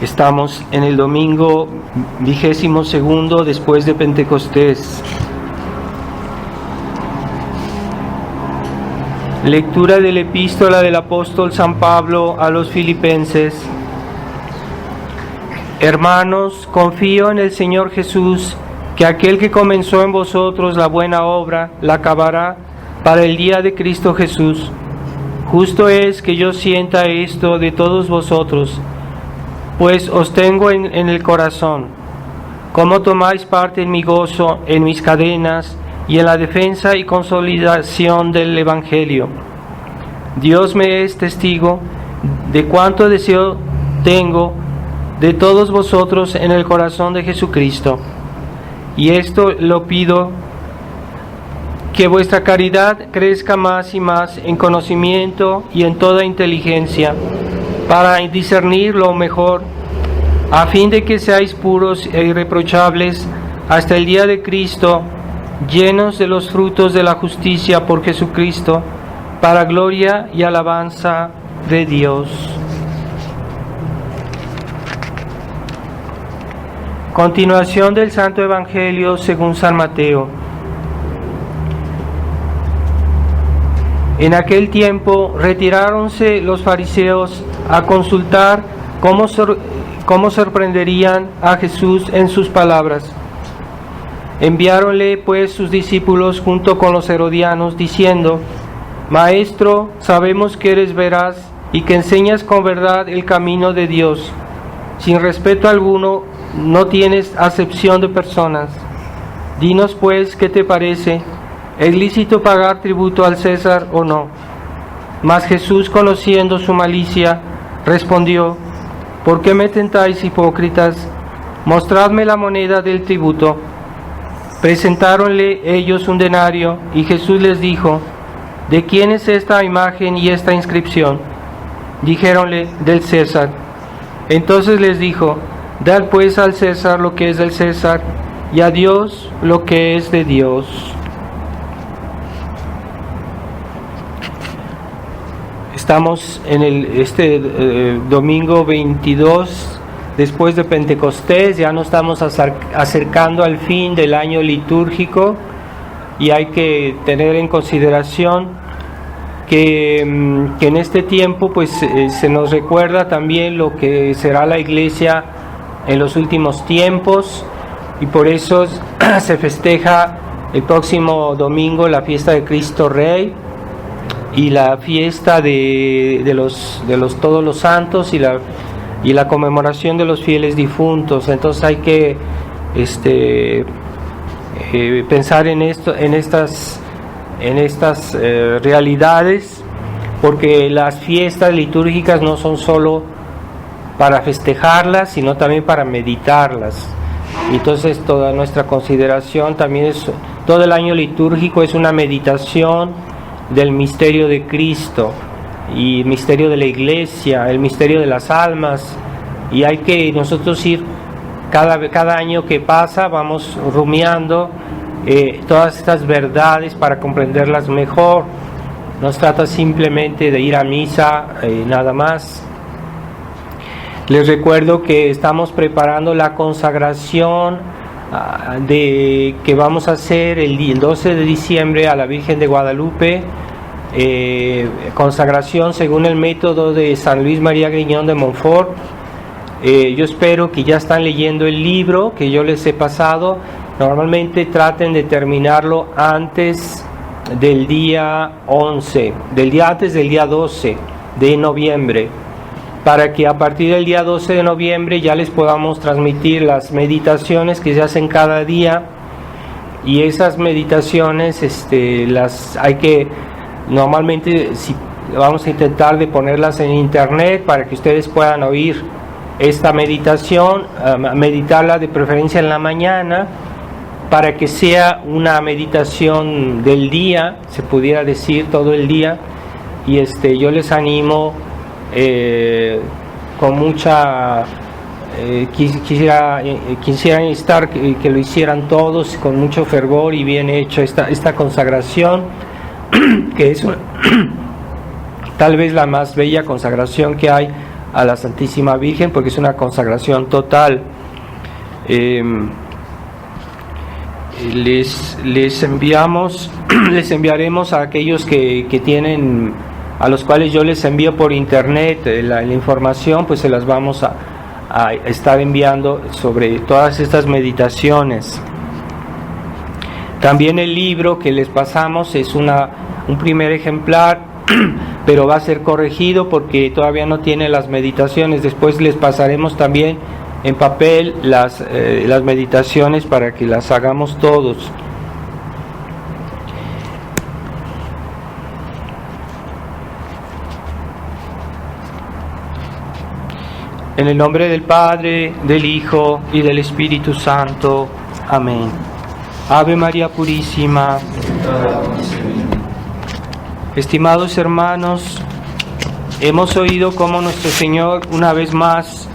Estamos en el domingo 22º después de Pentecostés. Lectura de la epístola del apóstol San Pablo a los Filipenses. Hermanos, confío en el Señor Jesús, que aquel que comenzó en vosotros la buena obra, la acabará para el día de Cristo Jesús. Justo es que yo sienta esto de todos vosotros, pues os tengo en el corazón, cómo tomáis parte en mi gozo, en mis cadenas y en la defensa y consolidación del Evangelio. Dios me es testigo de cuánto deseo tengo de todos vosotros en el corazón de Jesucristo. Y esto lo pido, que vuestra caridad crezca más y más en conocimiento y en toda inteligencia, para discernir lo mejor, a fin de que seáis puros e irreprochables hasta el día de Cristo, llenos de los frutos de la justicia por Jesucristo, para gloria y alabanza de Dios. Continuación del Santo Evangelio según San Mateo. En aquel tiempo retiráronse los fariseos a consultar cómo sorprenderían a Jesús en sus palabras. Enviáronle pues sus discípulos junto con los herodianos, diciendo: Maestro, sabemos que eres veraz y que enseñas con verdad el camino de Dios. Sin respeto alguno, no tienes acepción de personas. Dinos pues, ¿qué te parece? ¿Es lícito pagar tributo al César o no? Mas Jesús, conociendo su malicia, respondió: ¿Por qué me tentáis, hipócritas? Mostradme la moneda del tributo. Presentáronle ellos un denario, y Jesús les dijo: ¿De quién es esta imagen y esta inscripción? Dijéronle: del César. Entonces les dijo: Dad pues al César lo que es del César, y a Dios lo que es de Dios. Estamos en domingo 22 después de Pentecostés, ya nos estamos acercando al fin del año litúrgico, y hay que tener en consideración que en este tiempo pues se nos recuerda también lo que será la Iglesia en los últimos tiempos, y por eso se festeja el próximo domingo la fiesta de Cristo Rey y la fiesta de todos los santos y la conmemoración de los fieles difuntos. Entonces hay que pensar en estas realidades, porque las fiestas litúrgicas no son solo para festejarlas, sino también para meditarlas. Entonces toda nuestra consideración también todo el año litúrgico es una meditación del misterio de Cristo y el misterio de la Iglesia, el misterio de las almas, y hay que nosotros ir cada año que pasa, vamos rumiando todas estas verdades para comprenderlas mejor. No se trata simplemente de ir a misa nada más. Les recuerdo que estamos preparando la consagración que vamos a hacer el 12 de diciembre a la Virgen de Guadalupe, consagración según el método de San Luis María Griñón de Montfort. Yo espero que ya están leyendo el libro que yo les he pasado. Normalmente traten de terminarlo antes del día 11, antes del día 12 de noviembre, para que a partir del día 12 de noviembre ya les podamos transmitir las meditaciones que se hacen cada día. Y esas meditaciones normalmente vamos a intentar de ponerlas en internet para que ustedes puedan oír esta meditación, meditarla de preferencia en la mañana, para que sea una meditación del día, se pudiera decir todo el día. Y yo les animo con mucha quisiera instar que lo hicieran todos con mucho fervor y bien hecho esta consagración, que es tal vez la más bella consagración que hay a la Santísima Virgen, porque es una consagración total. Les enviaremos a aquellos que tienen, a los cuales yo les envío por internet la información, pues se las vamos a estar enviando sobre todas estas meditaciones. También el libro que les pasamos es un primer ejemplar, pero va a ser corregido porque todavía no tiene las meditaciones. Después les pasaremos también en papel las meditaciones para que las hagamos todos. En el nombre del Padre, del Hijo y del Espíritu Santo. Amén. Ave María Purísima. Estimados hermanos, hemos oído cómo nuestro Señor una vez más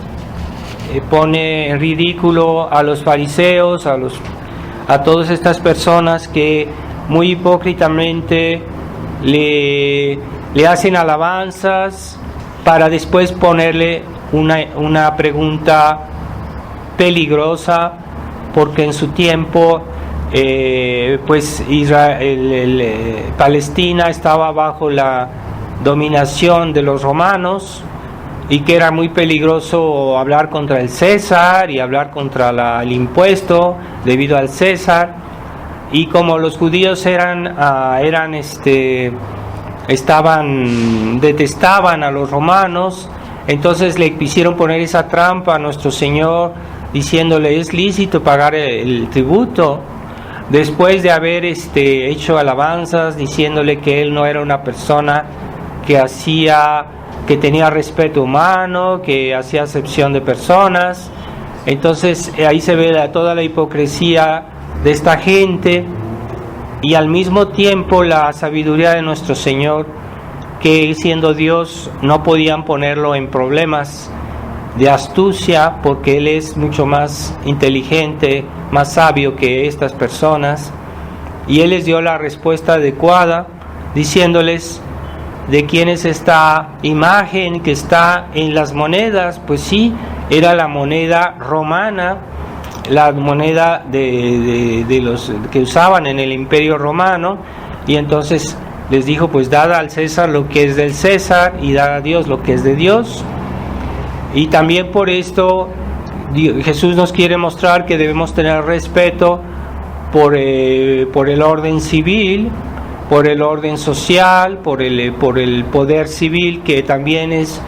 pone en ridículo a los fariseos, a todas estas personas que muy hipócritamente le hacen alabanzas para después ponerle una pregunta peligrosa, porque en su tiempo pues Palestina estaba bajo la dominación de los romanos, y que era muy peligroso hablar contra el César y hablar contra el impuesto debido al César. Y como los judíos detestaban a los romanos, entonces le quisieron poner esa trampa a nuestro Señor, diciéndole: es lícito pagar el tributo, después de haber hecho alabanzas, diciéndole que él no era una persona que tenía respeto humano, que hacía acepción de personas. Entonces ahí se ve toda la hipocresía de esta gente, y al mismo tiempo la sabiduría de nuestro Señor, que siendo Dios no podían ponerlo en problemas de astucia, porque Él es mucho más inteligente, más sabio que estas personas, y Él les dio la respuesta adecuada, diciéndoles: ¿de quién es esta imagen que está en las monedas? Pues sí, era la moneda romana, la moneda de los que usaban en el Imperio Romano. Y entonces les dijo: pues dad al César lo que es del César y dad a Dios lo que es de Dios. Y también por esto Jesús nos quiere mostrar que debemos tener respeto por el orden civil, por el orden social, por el poder civil, que también es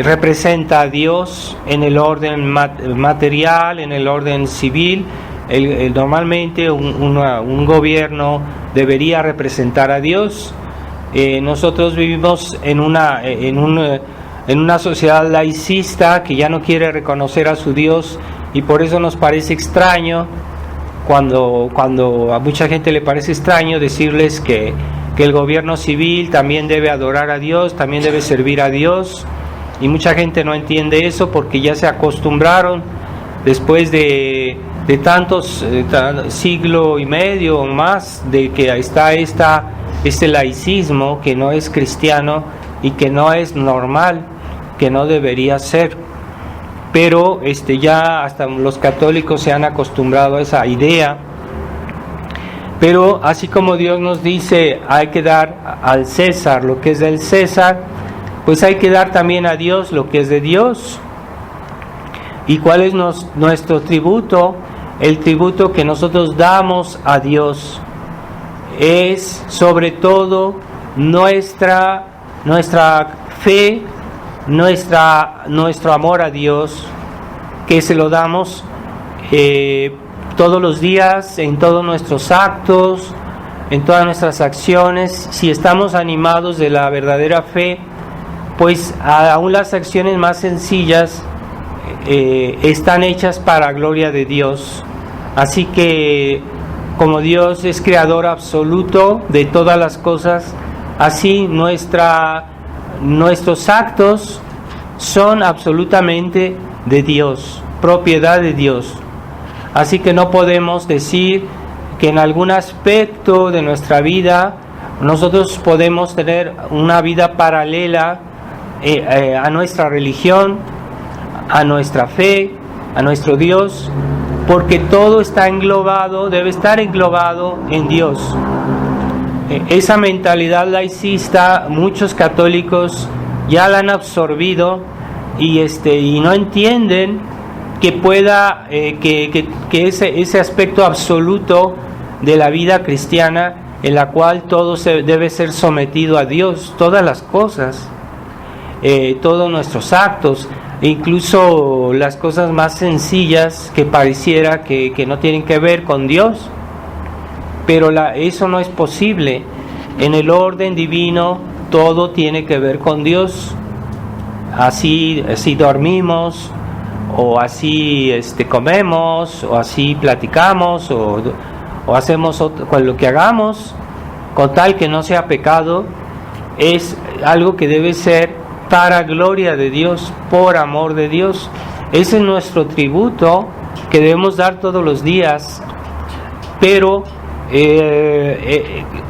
representa a Dios en el orden material, en el orden civil. Normalmente un gobierno debería representar a Dios. Nosotros vivimos en una sociedad laicista que ya no quiere reconocer a su Dios, y por eso nos parece extraño cuando a mucha gente le parece extraño decirles que el gobierno civil también debe adorar a Dios, también debe servir a Dios, y mucha gente no entiende eso porque ya se acostumbraron después de tantos siglo y medio o más de que está este laicismo que no es cristiano y que no es normal, que no debería ser. Pero ya hasta los católicos se han acostumbrado a esa idea. Pero así como Dios nos dice hay que dar al César lo que es del César, pues hay que dar también a Dios lo que es de Dios. ¿Y cuál es nuestro tributo? El tributo que nosotros damos a Dios es sobre todo nuestra fe, nuestro amor a Dios, que se lo damos todos los días, en todos nuestros actos, en todas nuestras acciones. Si estamos animados de la verdadera fe, pues aún las acciones más sencillas están hechas para gloria de Dios. Así que como Dios es creador absoluto de todas las cosas, así nuestros actos son absolutamente de Dios, propiedad de Dios. Así que no podemos decir que en algún aspecto de nuestra vida nosotros podemos tener una vida paralela a nuestra religión, a nuestra fe, a nuestro Dios, porque todo está englobado, debe estar englobado en Dios. Esa mentalidad laicista, muchos católicos ya la han absorbido y no entienden que pueda, que ese aspecto absoluto de la vida cristiana, en la cual todo debe ser sometido a Dios, todas las cosas, todos nuestros actos, incluso las cosas más sencillas que pareciera que no tienen que ver con Dios, pero eso no es posible. En el orden divino todo tiene que ver con Dios. Así dormimos, o así comemos, o así platicamos, o hacemos lo que hagamos, con tal que no sea pecado, es algo que debe ser para gloria de Dios, por amor de Dios. Ese es nuestro tributo que debemos dar todos los días. Pero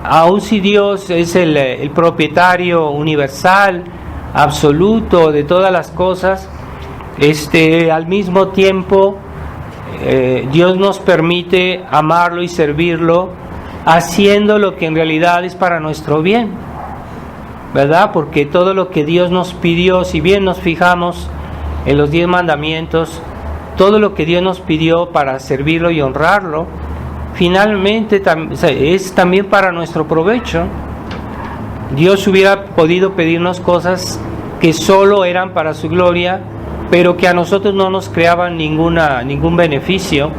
aun si Dios es el propietario universal, absoluto de todas las cosas, al mismo tiempo Dios nos permite amarlo y servirlo, haciendo lo que en realidad es para nuestro bien, ¿verdad? Porque todo lo que Dios nos pidió, si bien nos fijamos en los 10 mandamientos, todo lo que Dios nos pidió para servirlo y honrarlo, finalmente es también para nuestro provecho. Dios hubiera podido pedirnos cosas que solo eran para su gloria, pero que a nosotros no nos creaban ningún beneficio,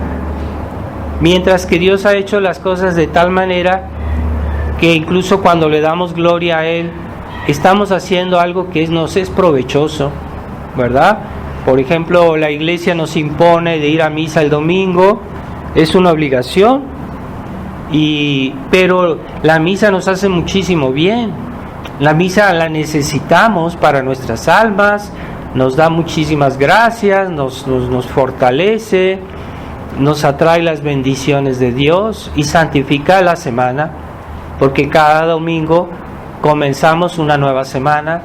mientras que Dios ha hecho las cosas de tal manera que incluso cuando le damos gloria a Él, estamos haciendo algo que nos es provechoso, ¿verdad? Por ejemplo, la iglesia nos impone de ir a misa el domingo, es una obligación, pero la misa nos hace muchísimo bien. La misa la necesitamos para nuestras almas, nos da muchísimas gracias, nos fortalece, nos atrae las bendiciones de Dios y santifica la semana, porque cada domingo comenzamos una nueva semana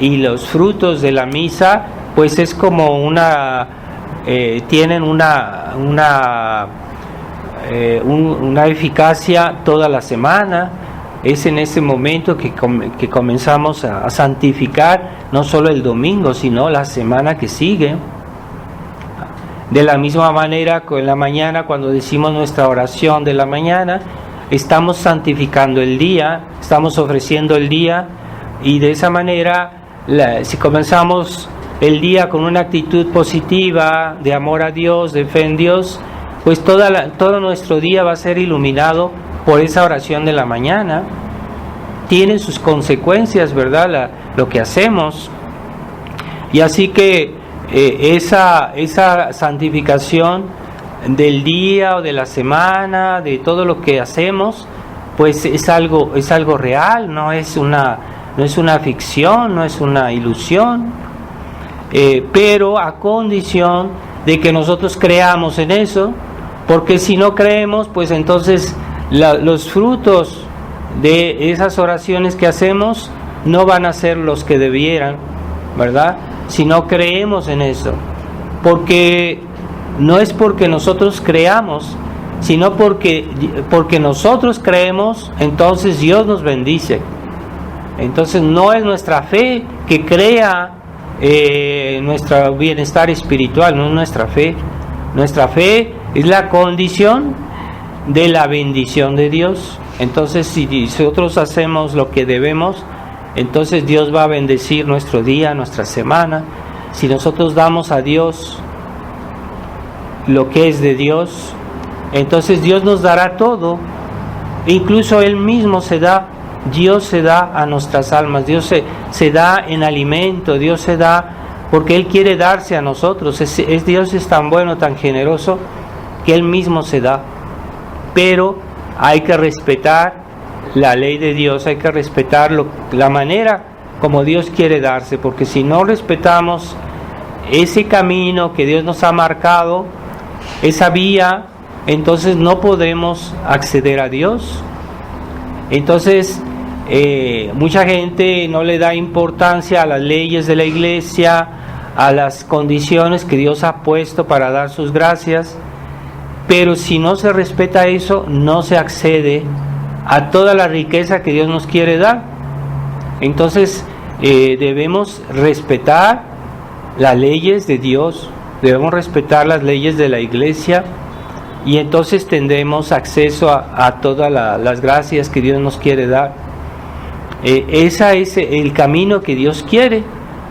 y los frutos de la misa pues es como tienen una eficacia toda la semana. Es en ese momento que comenzamos a santificar no solo el domingo, sino la semana que sigue. De la misma manera, en la mañana, cuando decimos nuestra oración de la mañana, estamos santificando el día, estamos ofreciendo el día, y de esa manera, si comenzamos el día con una actitud positiva, de amor a Dios, de fe en Dios, pues todo nuestro día va a ser iluminado por esa oración de la mañana. Tiene sus consecuencias, ¿verdad? Lo que hacemos. Y así que esa santificación del día o de la semana, de todo lo que hacemos, pues es algo real, no es una ficción, no es una ilusión, pero a condición de que nosotros creamos en eso, porque si no creemos, pues entonces los frutos de esas oraciones que hacemos no van a ser los que debieran, ¿verdad? Si no creemos en eso, porque no es porque nosotros creamos, sino porque nosotros creemos, entonces Dios nos bendice. Entonces no es nuestra fe que crea nuestro bienestar espiritual, no es nuestra fe. Nuestra fe es la condición de la bendición de Dios. Entonces, si nosotros hacemos lo que debemos, entonces Dios va a bendecir nuestro día, nuestra semana. Si nosotros damos a Dios lo que es de Dios, entonces Dios nos dará todo. Incluso Él mismo se da. Dios se da a nuestras almas. Dios se da en alimento. Dios se da porque Él quiere darse a nosotros. Dios es tan bueno, tan generoso, que Él mismo se da. Pero hay que respetar la ley de Dios, hay que respetar la manera como Dios quiere darse, porque si no respetamos ese camino que Dios nos ha marcado, esa vía, entonces no podremos acceder a Dios. Entonces mucha gente no le da importancia a las leyes de la iglesia, a las condiciones que Dios ha puesto para dar sus gracias, pero si no se respeta eso, no se accede a toda la riqueza que Dios nos quiere dar. Entonces debemos respetar las leyes de Dios, debemos respetar las leyes de la iglesia, y entonces tendremos acceso a todas las gracias que Dios nos quiere dar. Ese es el camino que Dios quiere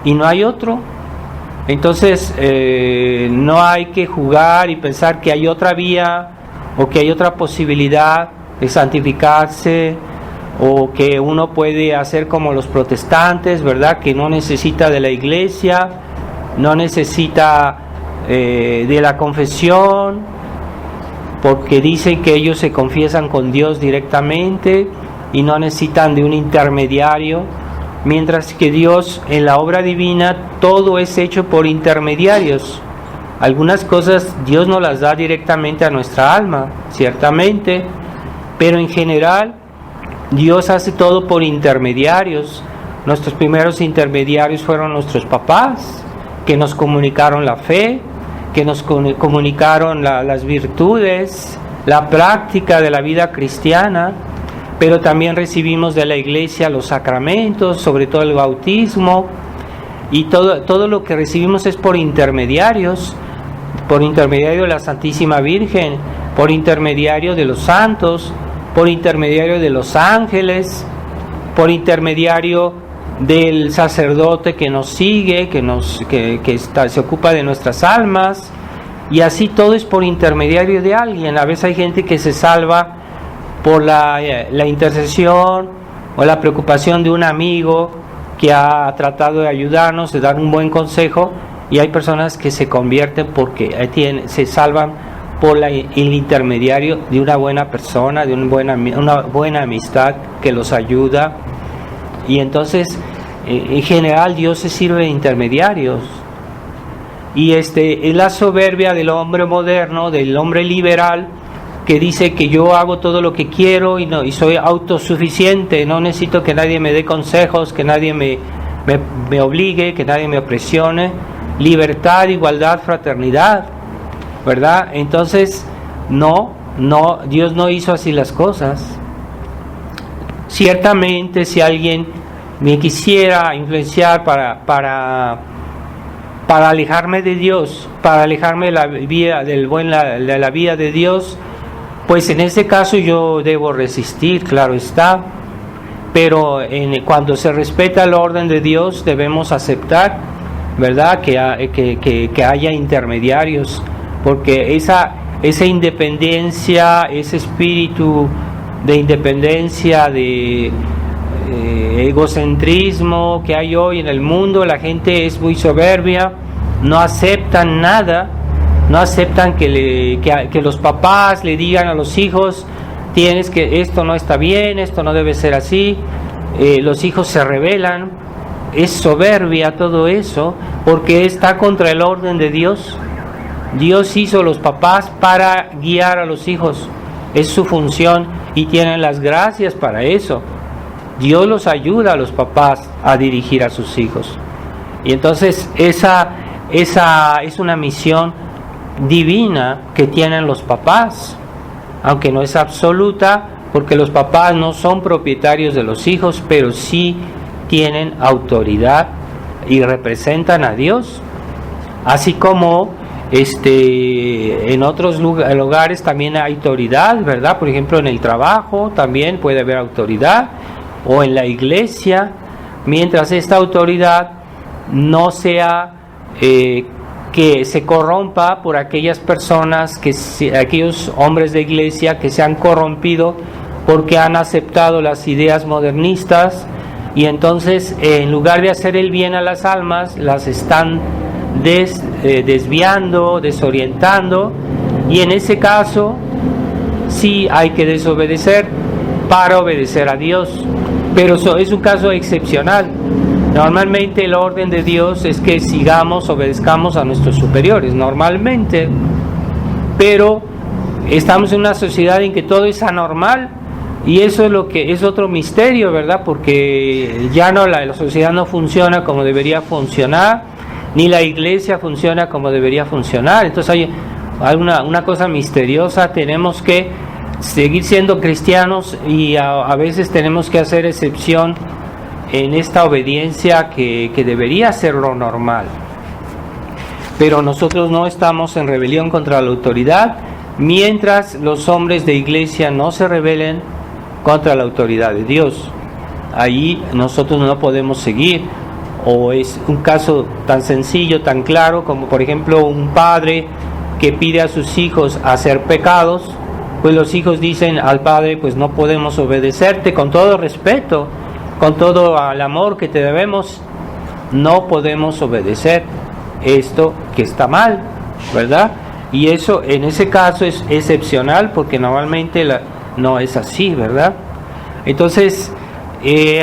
y no hay otro. Entonces no hay que jugar y pensar que hay otra vía o que hay otra posibilidad de santificarse, o que uno puede hacer como los protestantes, ¿verdad? Que no necesita de la iglesia, no necesita de la confesión, porque dicen que ellos se confiesan con Dios directamente y no necesitan de un intermediario, mientras que Dios, en la obra divina, todo es hecho por intermediarios. Algunas cosas Dios nos las da directamente a nuestra alma, ciertamente, pero en general Dios hace todo por intermediarios. Nuestros primeros intermediarios fueron nuestros papás, que nos comunicaron la fe, que nos comunicaron las virtudes, la práctica de la vida cristiana, pero también recibimos de la iglesia los sacramentos, sobre todo el bautismo, y todo lo que recibimos es por intermediarios, por intermediario de la Santísima Virgen, por intermediario de los santos, por intermediario de los ángeles, por intermediario del sacerdote que nos sigue, se ocupa de nuestras almas, y así todo es por intermediario de alguien. A veces hay gente que se salva por la intercesión o la preocupación de un amigo que ha tratado de ayudarnos, de dar un buen consejo, y hay personas que se convierten porque se salvan por el intermediario de una buena persona, de una buena amistad que los ayuda. Y entonces en general Dios se sirve de intermediarios, y es la soberbia del hombre moderno, del hombre liberal, que dice que yo hago todo lo que quiero y soy autosuficiente, no necesito que nadie me dé consejos, que nadie me obligue, que nadie me presione. Libertad, igualdad, fraternidad, ¿verdad? Entonces no, Dios no hizo así las cosas. Ciertamente, si alguien me quisiera influenciar para alejarme de Dios, para alejarme de la vida de la vida de Dios, pues en ese caso yo debo resistir, claro está. Pero cuando se respeta el orden de Dios, debemos aceptar, ¿verdad?, que haya intermediarios, porque esa independencia, ese espíritu de independencia, de egocentrismo que hay hoy en el mundo, la gente es muy soberbia, no aceptan nada, no aceptan que los papás le digan a los hijos, esto no está bien, esto no debe ser así. Los hijos se rebelan, es soberbia todo eso, porque está contra el orden de Dios. Dios hizo los papás para guiar a los hijos, es su función, y tienen las gracias para eso. Dios los ayuda a los papás a dirigir a sus hijos, y entonces esa es una misión divina que tienen los papás, aunque no es absoluta, porque los papás no son propietarios de los hijos, pero sí tienen autoridad y representan a Dios. Así como en otros lugares también hay autoridad, ¿verdad? Por ejemplo, en el trabajo también puede haber autoridad, o en la iglesia, mientras esta autoridad no sea que se corrompa por aquellas personas, aquellos hombres de iglesia que se han corrompido porque han aceptado las ideas modernistas, y entonces en lugar de hacer el bien a las almas, las están desviando, desorientando, y en ese caso sí hay que desobedecer para obedecer a Dios, pero eso es un caso excepcional. Normalmente el orden de Dios es que obedezcamos a nuestros superiores, normalmente, pero estamos en una sociedad en que todo es anormal, Y eso es lo que es otro misterio, ¿verdad? Porque ya no la sociedad no funciona como debería funcionar, ni la iglesia funciona como debería funcionar. Entonces hay una cosa misteriosa. Tenemos que seguir siendo cristianos y a veces tenemos que hacer excepción en esta obediencia que debería ser lo normal. Pero nosotros no estamos en rebelión contra la autoridad mientras los hombres de iglesia no se rebelen contra la autoridad de Dios. Ahí nosotros no podemos seguir. O es un caso tan sencillo, tan claro, como por ejemplo un padre que pide a sus hijos hacer pecados, pues los hijos dicen al padre, pues no podemos obedecerte, con todo respeto, con todo el amor que te debemos, no podemos obedecer esto que está mal, ¿verdad? Y eso en ese caso es excepcional, porque normalmente no es así, ¿verdad? Entonces,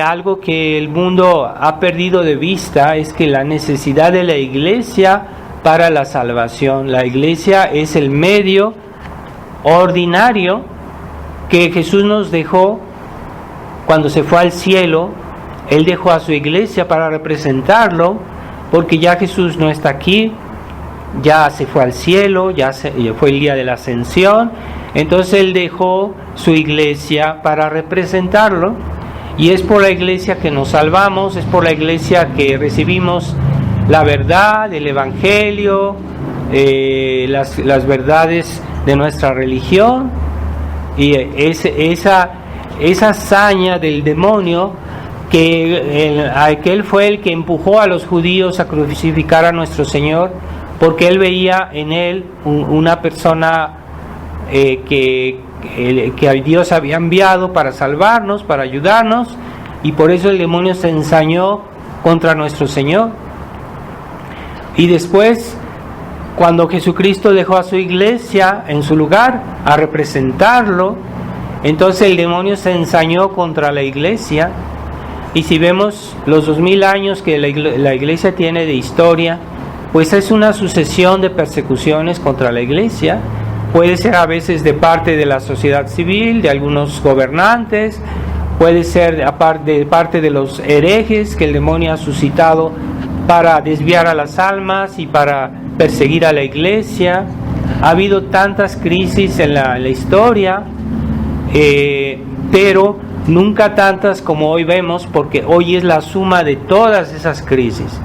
algo que el mundo ha perdido de vista es que la necesidad de la iglesia para la salvación. La iglesia es el medio ordinario que Jesús nos dejó cuando se fue al cielo. Él dejó a su iglesia para representarlo, porque ya Jesús no está aquí, ya se fue al cielo, ya fue el día de la ascensión. Entonces Él dejó su iglesia para representarlo, y es por la iglesia que nos salvamos, es por la iglesia que recibimos la verdad, el evangelio, las verdades de nuestra religión. Y esa hazaña del demonio, que él fue el que empujó a los judíos a crucificar a nuestro Señor, porque él veía en él una persona que Dios había enviado para salvarnos, para ayudarnos, y por eso el demonio se ensañó contra nuestro Señor. Y después, cuando Jesucristo dejó a su iglesia en su lugar a representarlo, entonces el demonio se ensañó contra la iglesia. Y si vemos los 2000 años que la iglesia tiene de historia, pues es una sucesión de persecuciones contra la iglesia. Puede ser a veces de parte de la sociedad civil, de algunos gobernantes, puede ser de parte de los herejes que el demonio ha suscitado para desviar a las almas y para perseguir a la iglesia. Ha habido tantas crisis en la historia, pero nunca tantas como hoy vemos, porque hoy es la suma de todas esas crisis.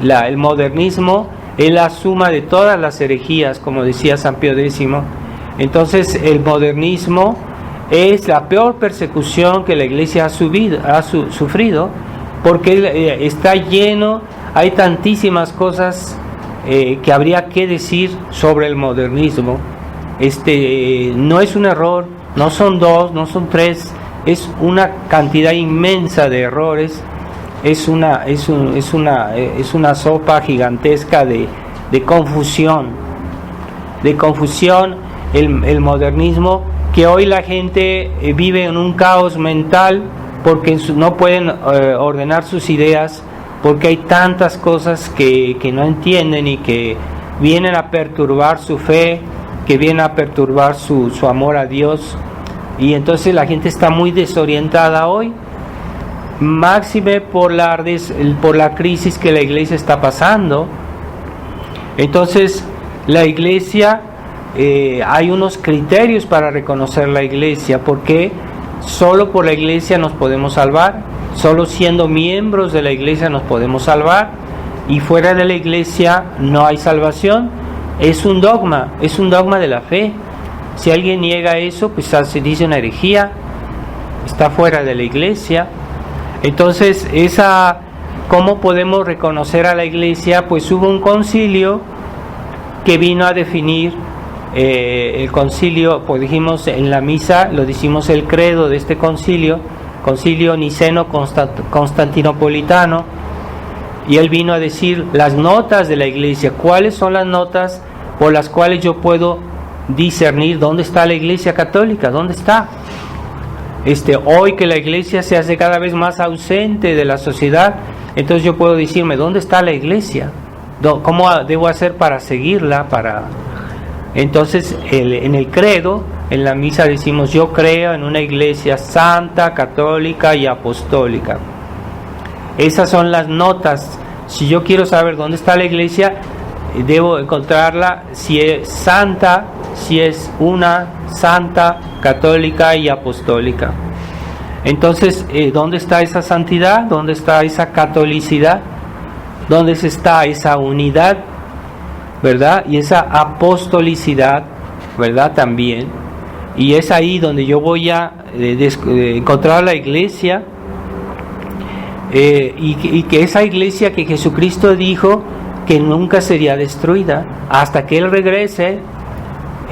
El modernismo es la suma de todas las herejías, como decía San Pío X. Entonces el modernismo es la peor persecución que la iglesia ha sufrido, porque está lleno, hay tantísimas cosas que habría que decir sobre el modernismo. No es un error, no son dos, no son tres, es una cantidad inmensa de errores. Es una sopa gigantesca de confusión, el modernismo, que hoy la gente vive en un caos mental porque no pueden ordenar sus ideas, porque hay tantas cosas que no entienden y que vienen a perturbar su fe, que vienen a perturbar su amor a Dios, y entonces la gente está muy desorientada hoy, máxime por la crisis que la iglesia está pasando. Entonces la iglesia, hay unos criterios para reconocer la iglesia, porque solo por la iglesia nos podemos salvar, solo siendo miembros de la iglesia nos podemos salvar, y fuera de la iglesia no hay salvación. Es un dogma de la fe. Si alguien niega eso, pues se dice una herejía, está fuera de la iglesia. Entonces, ¿cómo podemos reconocer a la iglesia? Pues hubo un concilio que vino a definir el concilio, pues dijimos en la misa, lo decimos el credo de este concilio niceno-constantinopolitano, y él vino a decir las notas de la iglesia. ¿Cuáles son las notas por las cuales yo puedo discernir dónde está la iglesia católica? ¿Dónde está? Hoy que la iglesia se hace cada vez más ausente de la sociedad, entonces yo puedo decirme, ¿dónde está la iglesia? ¿Cómo debo hacer para seguirla? Entonces en el credo en la misa decimos: yo creo en una iglesia santa, católica y apostólica. Esas son las notas. Si yo quiero saber dónde está la iglesia, debo encontrarla si es santa, si es una santa, católica y apostólica. Entonces, ¿dónde está esa santidad? ¿Dónde está esa catolicidad? ¿Dónde está esa unidad? ¿Verdad? Y esa apostolicidad, ¿verdad? También. Y es ahí donde yo voy a encontrar la iglesia, y que esa iglesia que Jesucristo dijo que nunca sería destruida hasta que Él regrese.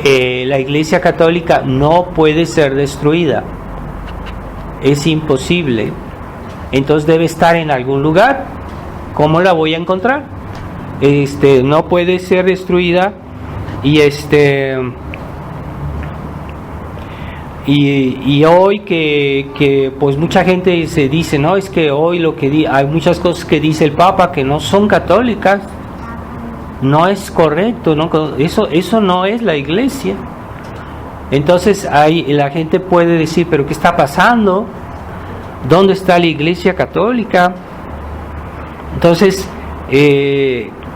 La iglesia católica no puede ser destruida, es imposible. Entonces debe estar en algún lugar. ¿Cómo la voy a encontrar? No puede ser destruida. Y hoy que pues mucha gente se dice, no, es que hoy hay muchas cosas que dice el Papa que no son católicas. No es correcto, ¿no? Eso no es la iglesia. Entonces ahí la gente puede decir, pero ¿qué está pasando? ¿Dónde está la iglesia católica? Entonces,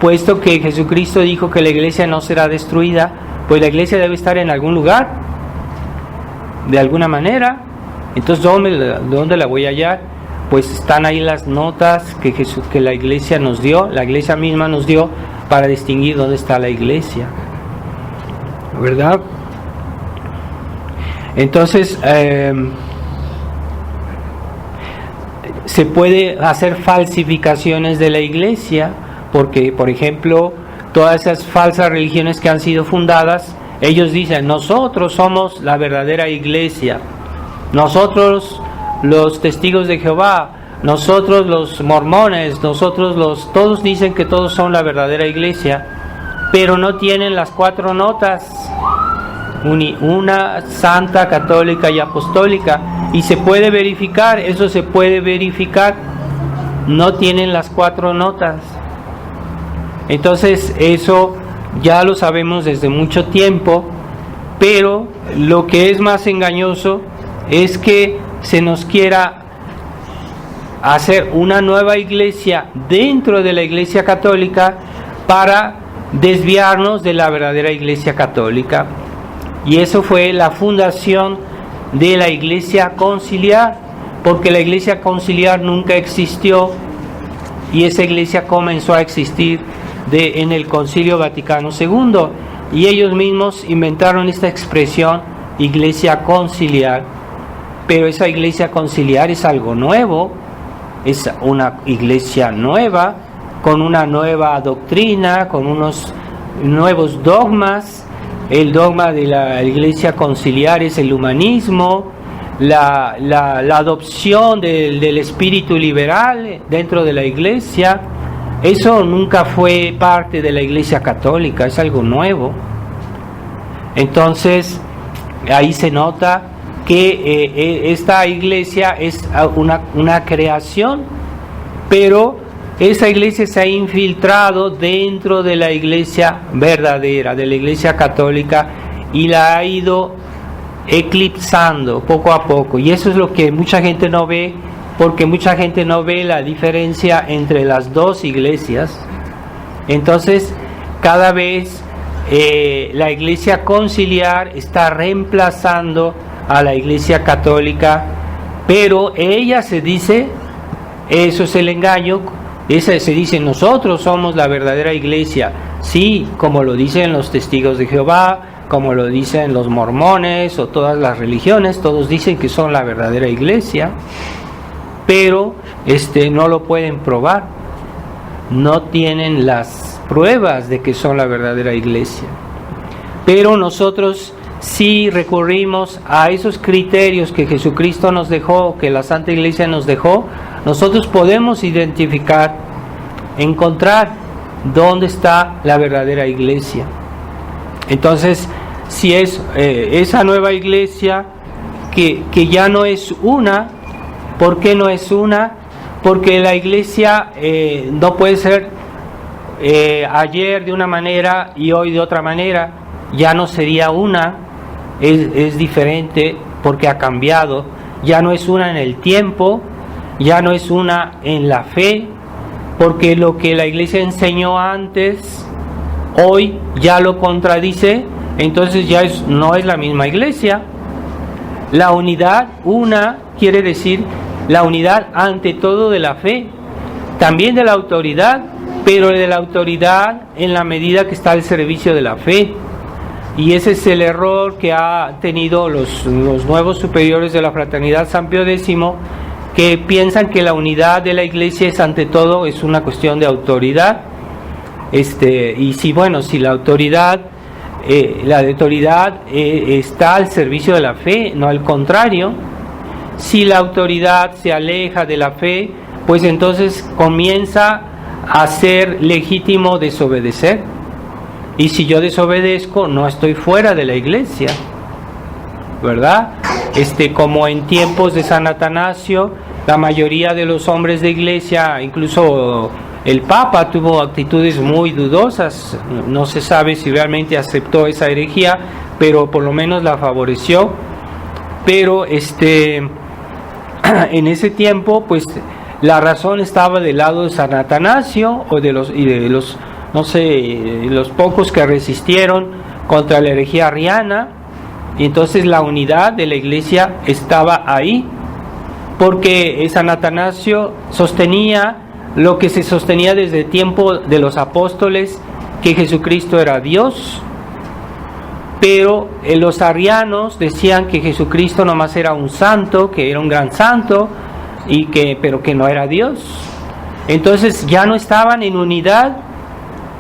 puesto que Jesucristo dijo que la iglesia no será destruida, pues la iglesia debe estar en algún lugar, de alguna manera. Entonces, ¿dónde la voy a hallar? Pues están ahí las notas que la iglesia nos dio, la iglesia misma nos dio, para distinguir dónde está la iglesia, ¿verdad? Entonces, se puede hacer falsificaciones de la iglesia, porque, por ejemplo, todas esas falsas religiones que han sido fundadas, ellos dicen: nosotros somos la verdadera iglesia, nosotros los testigos de Jehová, nosotros los mormones, todos dicen que todos son la verdadera iglesia, pero no tienen las 4 notas, una santa, católica y apostólica. Y se puede verificar, eso se puede verificar, no tienen las 4 notas. Entonces eso ya lo sabemos desde mucho tiempo, pero lo que es más engañoso es que se nos quiera hacer una nueva iglesia dentro de la iglesia católica para desviarnos de la verdadera iglesia católica. Y eso fue la fundación de la iglesia conciliar, porque la iglesia conciliar nunca existió, y esa iglesia comenzó a existir en el Concilio Vaticano II, y ellos mismos inventaron esta expresión, iglesia conciliar. Pero esa iglesia conciliar es algo nuevo, es una iglesia nueva, con una nueva doctrina, con unos nuevos dogmas. El dogma de la iglesia conciliar es el humanismo, la adopción del espíritu liberal dentro de la iglesia. Eso nunca fue parte de la iglesia católica, es algo nuevo. Entonces, ahí se nota que esta iglesia es una creación, pero esa iglesia se ha infiltrado dentro de la iglesia verdadera, de la iglesia católica, y la ha ido eclipsando poco a poco. Y eso es lo que mucha gente no ve, porque mucha gente no ve la diferencia entre las dos iglesias. Entonces, cada vez la iglesia conciliar está reemplazando a la iglesia católica, pero ella se dice, eso es el engaño, se dice: nosotros somos la verdadera iglesia. Sí, como lo dicen los testigos de Jehová, como lo dicen los mormones o todas las religiones, todos dicen que son la verdadera iglesia, pero no lo pueden probar, no tienen las pruebas de que son la verdadera iglesia. Pero nosotros sí recurrimos a esos criterios que Jesucristo nos dejó, que la Santa Iglesia nos dejó. Nosotros podemos identificar, encontrar dónde está la verdadera iglesia. Entonces, si es esa nueva iglesia que ya no es una, ¿por qué no es una? Porque la iglesia no puede ser ayer de una manera y hoy de otra manera, ya no sería una. es diferente porque ha cambiado. Ya no es una en el tiempo, ya no es una en la fe, porque lo que la iglesia enseñó antes, hoy ya lo contradice, entonces ya no es la misma iglesia. La unidad, una, quiere decir la unidad ante todo de la fe, también de la autoridad, pero de la autoridad en la medida que está al servicio de la fe. Y ese es el error que ha tenido los nuevos superiores de la Fraternidad San Pío X, que piensan que la unidad de la iglesia es ante todo, es una cuestión de autoridad. Y si la autoridad está al servicio de la fe, no al contrario. Si la autoridad se aleja de la fe, pues entonces comienza a ser legítimo desobedecer. Y si yo desobedezco, no estoy fuera de la iglesia, ¿verdad? Como en tiempos de San Atanasio, la mayoría de los hombres de iglesia, incluso el Papa, tuvo actitudes muy dudosas. No se sabe si realmente aceptó esa herejía, pero por lo menos la favoreció. Pero en ese tiempo, pues la razón estaba del lado de San Atanasio o de los pocos que resistieron contra la herejía arriana, y entonces la unidad de la iglesia estaba ahí, porque San Atanasio sostenía lo que se sostenía desde el tiempo de los apóstoles, que Jesucristo era Dios, pero los arrianos decían que Jesucristo nomás era un santo, que era un gran santo, pero que no era Dios. Entonces ya no estaban en unidad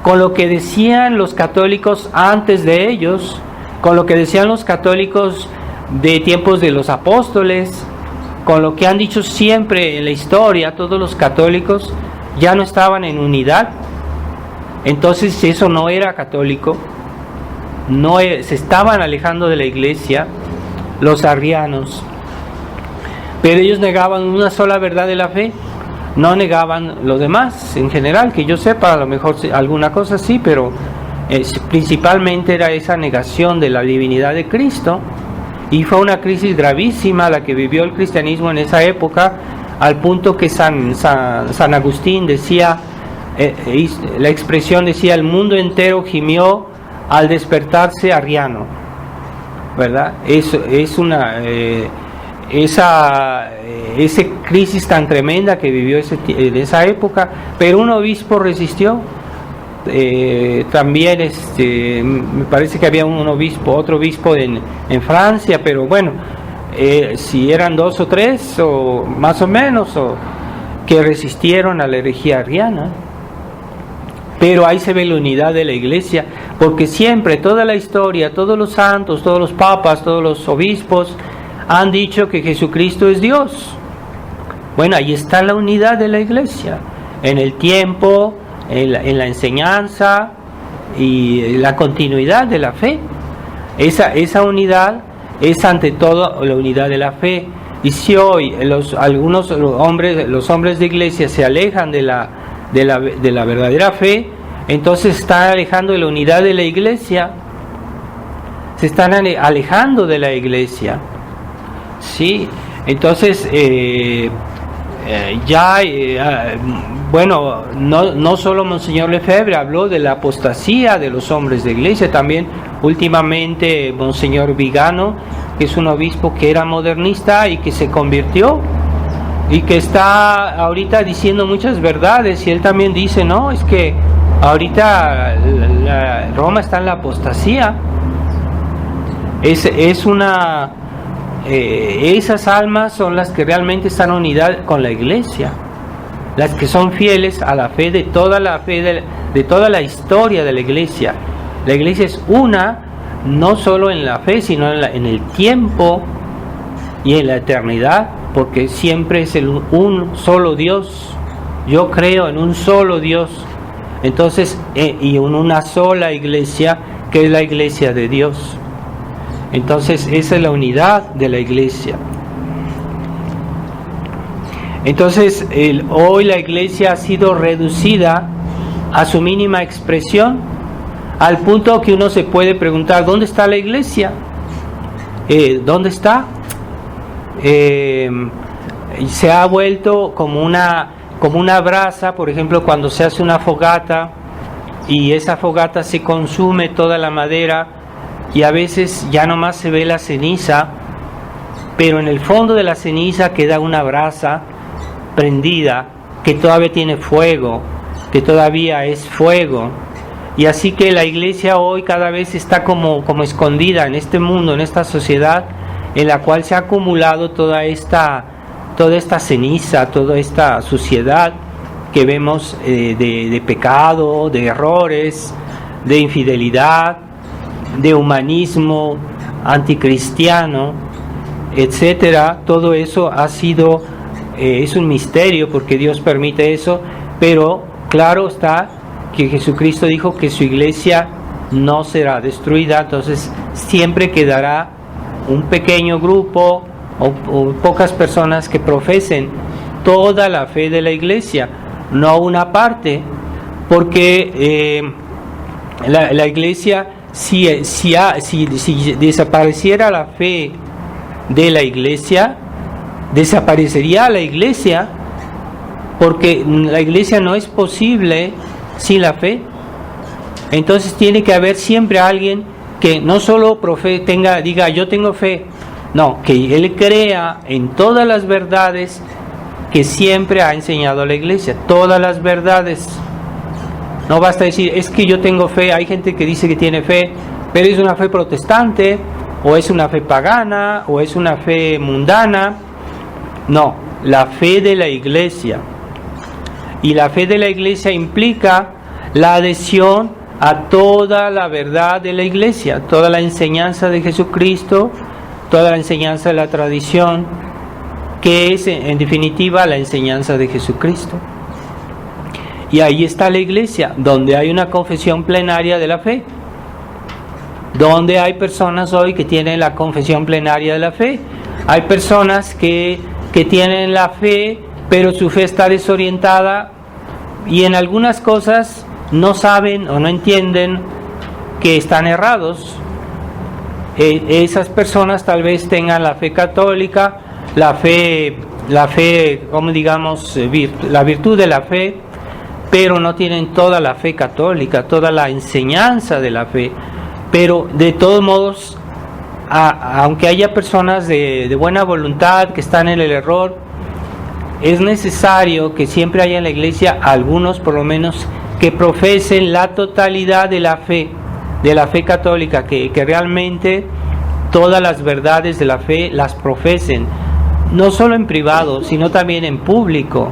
con lo que decían los católicos antes de ellos, con lo que decían los católicos de tiempos de los apóstoles, con lo que han dicho siempre en la historia. Todos los católicos ya no estaban en unidad. Entonces eso no era católico, se estaban alejando de la iglesia los arrianos, pero ellos negaban una sola verdad de la fe, no negaban lo demás en general, que yo sepa. A lo mejor alguna cosa sí, pero principalmente era esa negación de la divinidad de Cristo. Y fue una crisis gravísima la que vivió el cristianismo en esa época, al punto que San Agustín decía, la expresión decía: el mundo entero gimió al despertarse arriano, ¿verdad? Esa crisis tan tremenda que vivió en esa época, pero un obispo resistió. También me parece que había otro obispo en Francia, pero bueno, si eran 2 o 3 o más o menos, que resistieron a la herejía arriana. Pero ahí se ve la unidad de la iglesia, porque siempre, toda la historia, todos los santos, todos los papas, todos los obispos han dicho que Jesucristo es Dios. Bueno, ahí está la unidad de la iglesia, en el tiempo, en la enseñanza y la continuidad de la fe. Esa unidad es ante todo la unidad de la fe. Y si hoy los hombres de iglesia se alejan de la verdadera fe, entonces están alejando de la unidad de la iglesia, se están alejando de la iglesia, ¿sí? Entonces no solo Monseñor Lefebvre habló de la apostasía de los hombres de iglesia, también últimamente Monseñor Vigano, que es un obispo que era modernista y que se convirtió y que está ahorita diciendo muchas verdades, y él también dice: no, es que ahorita Roma está en la apostasía. Esas almas son las que realmente están unidas con la iglesia, las que son fieles a la fe de toda la historia de la iglesia. La iglesia es una, no solo en la fe, sino en el tiempo y en la eternidad, porque siempre es un solo Dios. Yo creo en un solo Dios, entonces, y en una sola iglesia, que es la iglesia de Dios. Entonces esa es la unidad de la iglesia. Entonces hoy la iglesia ha sido reducida a su mínima expresión, al punto que uno se puede preguntar: ¿dónde está la iglesia? ¿dónde está? Se ha vuelto como una brasa, por ejemplo, cuando se hace una fogata y esa fogata se consume toda la madera y a veces ya nomás se ve la ceniza, pero en el fondo de la ceniza queda una brasa prendida que todavía tiene fuego, que todavía es fuego. Y así que la iglesia hoy cada vez está como escondida en este mundo, en esta sociedad en la cual se ha acumulado toda esta ceniza, toda esta suciedad que vemos de pecado, de errores, de infidelidad, de humanismo anticristiano, etcétera. Todo eso ha sido es un misterio porque Dios permite eso, pero claro está que Jesucristo dijo que su iglesia no será destruida, entonces siempre quedará un pequeño grupo o pocas personas que profesen toda la fe de la iglesia, no una parte, porque la iglesia, si desapareciera la fe de la iglesia, desaparecería la iglesia, porque la iglesia no es posible sin la fe. Entonces tiene que haber siempre alguien que no solo diga yo tengo fe, no, que él crea en todas las verdades que siempre ha enseñado la iglesia, todas las verdades. No basta decir es que yo tengo fe. Hay gente que dice que tiene fe, pero es una fe protestante, o es una fe pagana, o es una fe mundana. No, la fe de la iglesia. Y la fe de la iglesia implica la adhesión a toda la verdad de la iglesia, toda la enseñanza de Jesucristo, toda la enseñanza de la tradición, que es en definitiva la enseñanza de Jesucristo. Y ahí está la iglesia, donde hay una confesión plenaria de la fe, donde hay personas hoy que tienen la confesión plenaria de la fe. Hay personas que tienen la fe, pero su fe está desorientada y en algunas cosas no saben o no entienden que están errados. Esas personas tal vez tengan la fe católica, la fe, como digamos, la virtud de la fe, pero no tienen toda la fe católica, toda la enseñanza de la fe. Pero de todos modos, aunque haya personas de buena voluntad que están en el error, es necesario que siempre haya en la iglesia algunos, por lo menos, que profesen la totalidad de la fe católica, que realmente todas las verdades de la fe las profesen, no solo en privado, sino también en público.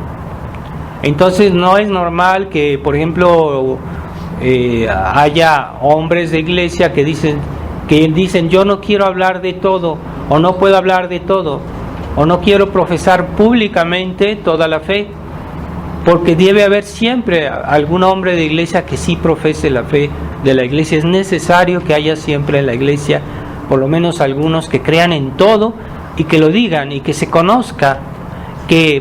Entonces no es normal que, por ejemplo, haya hombres de iglesia que dicen yo no quiero hablar de todo, o no puedo hablar de todo, o no quiero profesar públicamente toda la fe, porque debe haber siempre algún hombre de iglesia que sí profese la fe de la iglesia. Es necesario que haya siempre en la iglesia por lo menos algunos que crean en todo y que lo digan y que se conozca,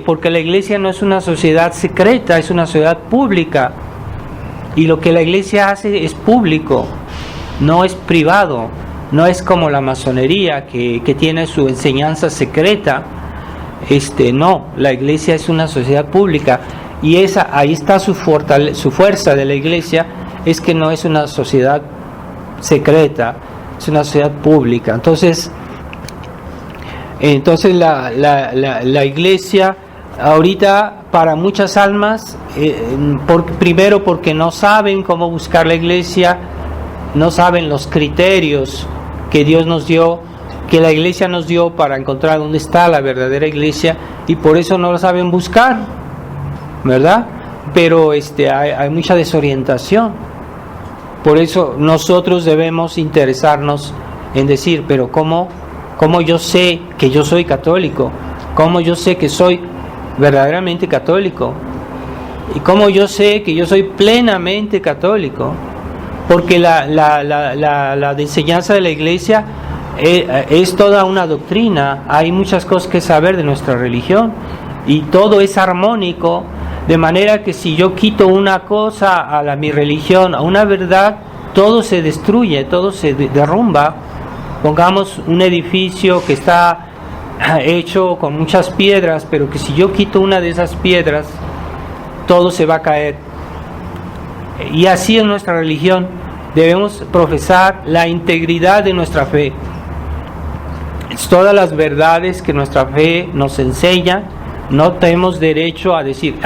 porque la iglesia no es una sociedad secreta, es una sociedad pública, y lo que la iglesia hace es público, no es privado. No es como la masonería que tiene su enseñanza secreta. No, la iglesia es una sociedad pública, y ahí está su fuerza de la iglesia, es que no es una sociedad secreta, es una sociedad pública. Entonces la iglesia ahorita, para muchas almas, primero porque no saben cómo buscar la iglesia, no saben los criterios que Dios nos dio, que la iglesia nos dio para encontrar dónde está la verdadera iglesia, y por eso no lo saben buscar, ¿verdad? Pero hay mucha desorientación. Por eso nosotros debemos interesarnos en decir, pero ¿cómo yo sé que yo soy católico? ¿Cómo yo sé que soy verdaderamente católico? ¿Y cómo yo sé que yo soy plenamente católico? Porque la enseñanza de la iglesia es toda una doctrina. Hay muchas cosas que saber de nuestra religión, y todo es armónico, de manera que si yo quito una cosa mi religión, a una verdad, todo se destruye, todo se derrumba. pongamos un edificio que está hecho con muchas piedras, pero que si yo quito una de esas piedras, todo se va a caer. Y así es nuestra religión. Debemos profesar la integridad de nuestra fe. Todas las verdades que nuestra fe nos enseña, no tenemos derecho a decir,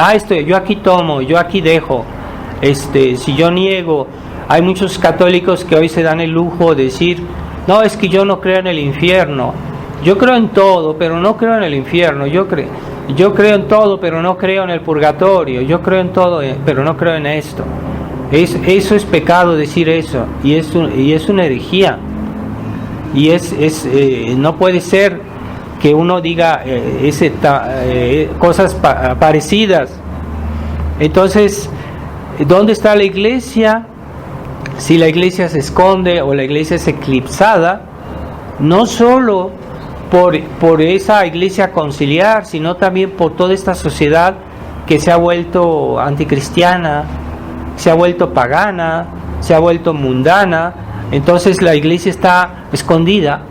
yo aquí tomo, yo aquí dejo, si yo niego. Hay muchos católicos que hoy se dan el lujo de decir, no, es que yo no creo en el infierno, yo creo en todo, pero no creo en el infierno, yo creo en todo, pero no creo en el purgatorio, yo creo en todo, pero no creo en esto. Eso es pecado decir eso, y es una herejía. Y no puede ser que uno diga cosas parecidas. Entonces, ¿dónde está la iglesia? Si la iglesia se esconde o la iglesia es eclipsada, no solo por esa iglesia conciliar, sino también por toda esta sociedad que se ha vuelto anticristiana, se ha vuelto pagana, se ha vuelto mundana. Entonces la iglesia está escondida,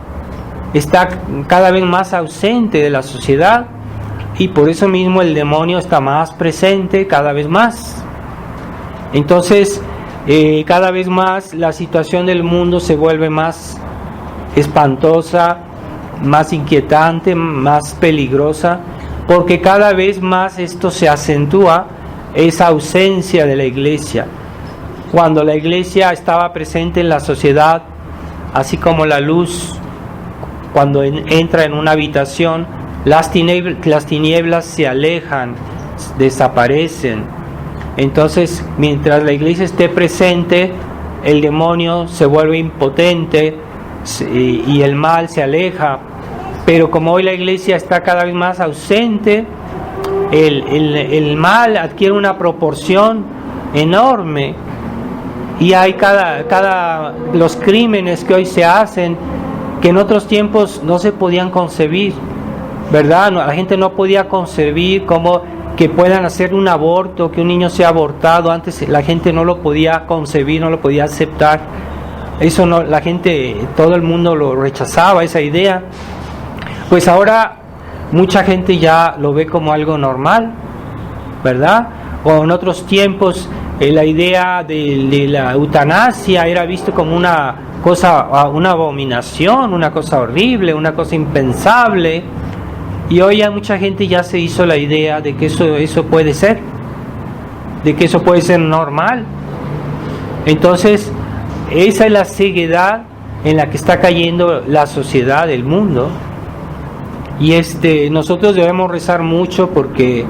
está cada vez más ausente de la sociedad, y por eso mismo el demonio está más presente cada vez más. Entonces cada vez más la situación del mundo se vuelve más espantosa, más inquietante, más peligrosa, porque cada vez más esto se acentúa, esa ausencia de la iglesia. Cuando la iglesia estaba presente en la sociedad, así como la luz cuando entra en una habitación, las tinieblas se alejan, desaparecen. Entonces, mientras la iglesia esté presente, el demonio se vuelve impotente y el mal se aleja. Pero como hoy la iglesia está cada vez más ausente, el mal adquiere una proporción enorme. Y hay los crímenes que hoy se hacen, que en otros tiempos no se podían concebir, ¿verdad? La gente no podía concebir cómo que puedan hacer un aborto, que un niño sea abortado. Antes la gente no lo podía concebir, no lo podía aceptar. Eso no, la gente, todo el mundo lo rechazaba, esa idea. Pues ahora mucha gente ya lo ve como algo normal, ¿verdad? O en otros tiempos la idea de la eutanasia era visto como una cosa, una abominación, una cosa horrible, una cosa impensable. Y hoy ya mucha gente ya se hizo la idea de que eso puede ser, de que eso puede ser normal. Entonces, esa es la ceguedad en la que está cayendo la sociedad, el mundo. Y nosotros debemos rezar mucho porque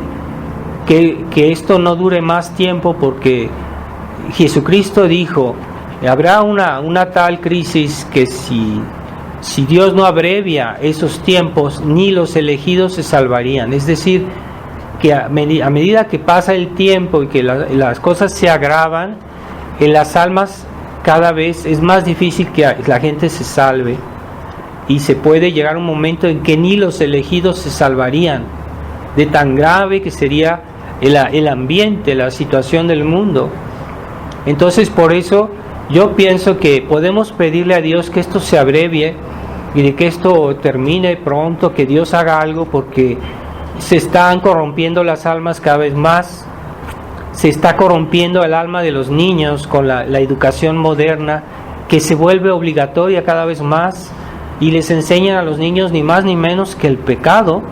que esto no dure más tiempo, porque Jesucristo dijo, habrá una tal crisis que si Dios no abrevia esos tiempos, ni los elegidos se salvarían. Es decir, que a medida que pasa el tiempo y que las cosas se agravan, en las almas cada vez es más difícil que la gente se salve, y se puede llegar a un momento en que ni los elegidos se salvarían, de tan grave que sería el ambiente, la situación del mundo. Entonces, por eso yo pienso que podemos pedirle a Dios que esto se abrevie y de que esto termine pronto, que Dios haga algo, porque se están corrompiendo las almas cada vez más. Se está corrompiendo el alma de los niños con la educación moderna, que se vuelve obligatoria cada vez más, y les enseñan a los niños ni más ni menos que el pecado.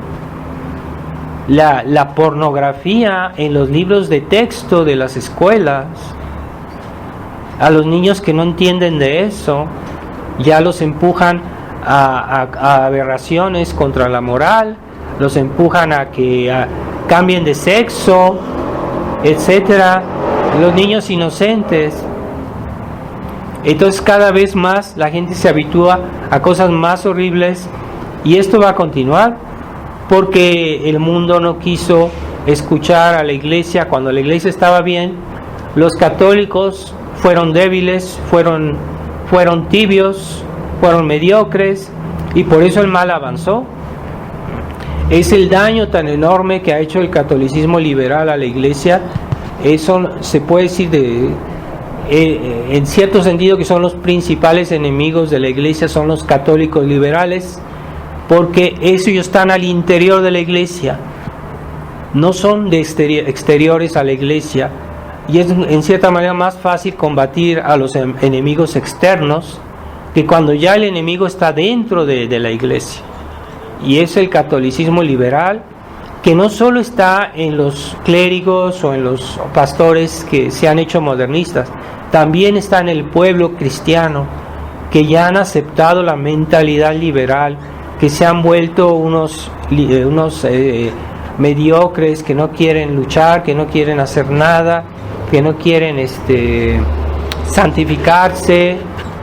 La pornografía en los libros de texto de las escuelas. A los niños que no entienden de eso, ya los empujan a aberraciones contra la moral, los empujan a que cambien de sexo, etcétera. Los niños inocentes. Entonces cada vez más la gente se habitúa a cosas más horribles, y esto va a continuar porque el mundo no quiso escuchar a la iglesia. Cuando la iglesia estaba bien, los católicos fueron débiles, fueron tibios, fueron mediocres, y por eso el mal avanzó. Es el daño tan enorme que ha hecho el catolicismo liberal a la iglesia. Eso se puede decir en cierto sentido que son los principales enemigos de la iglesia, son los católicos liberales, porque ellos están al interior de la iglesia, no son de exteriores a la iglesia, y es en cierta manera más fácil combatir a los enemigos externos que cuando ya el enemigo está dentro de la iglesia. Y es el catolicismo liberal, que no solo está en los clérigos o en los pastores que se han hecho modernistas, también está en el pueblo cristiano, que ya han aceptado la mentalidad liberal, que se han vuelto unos mediocres, que no quieren luchar, que no quieren hacer nada, que no quieren santificarse,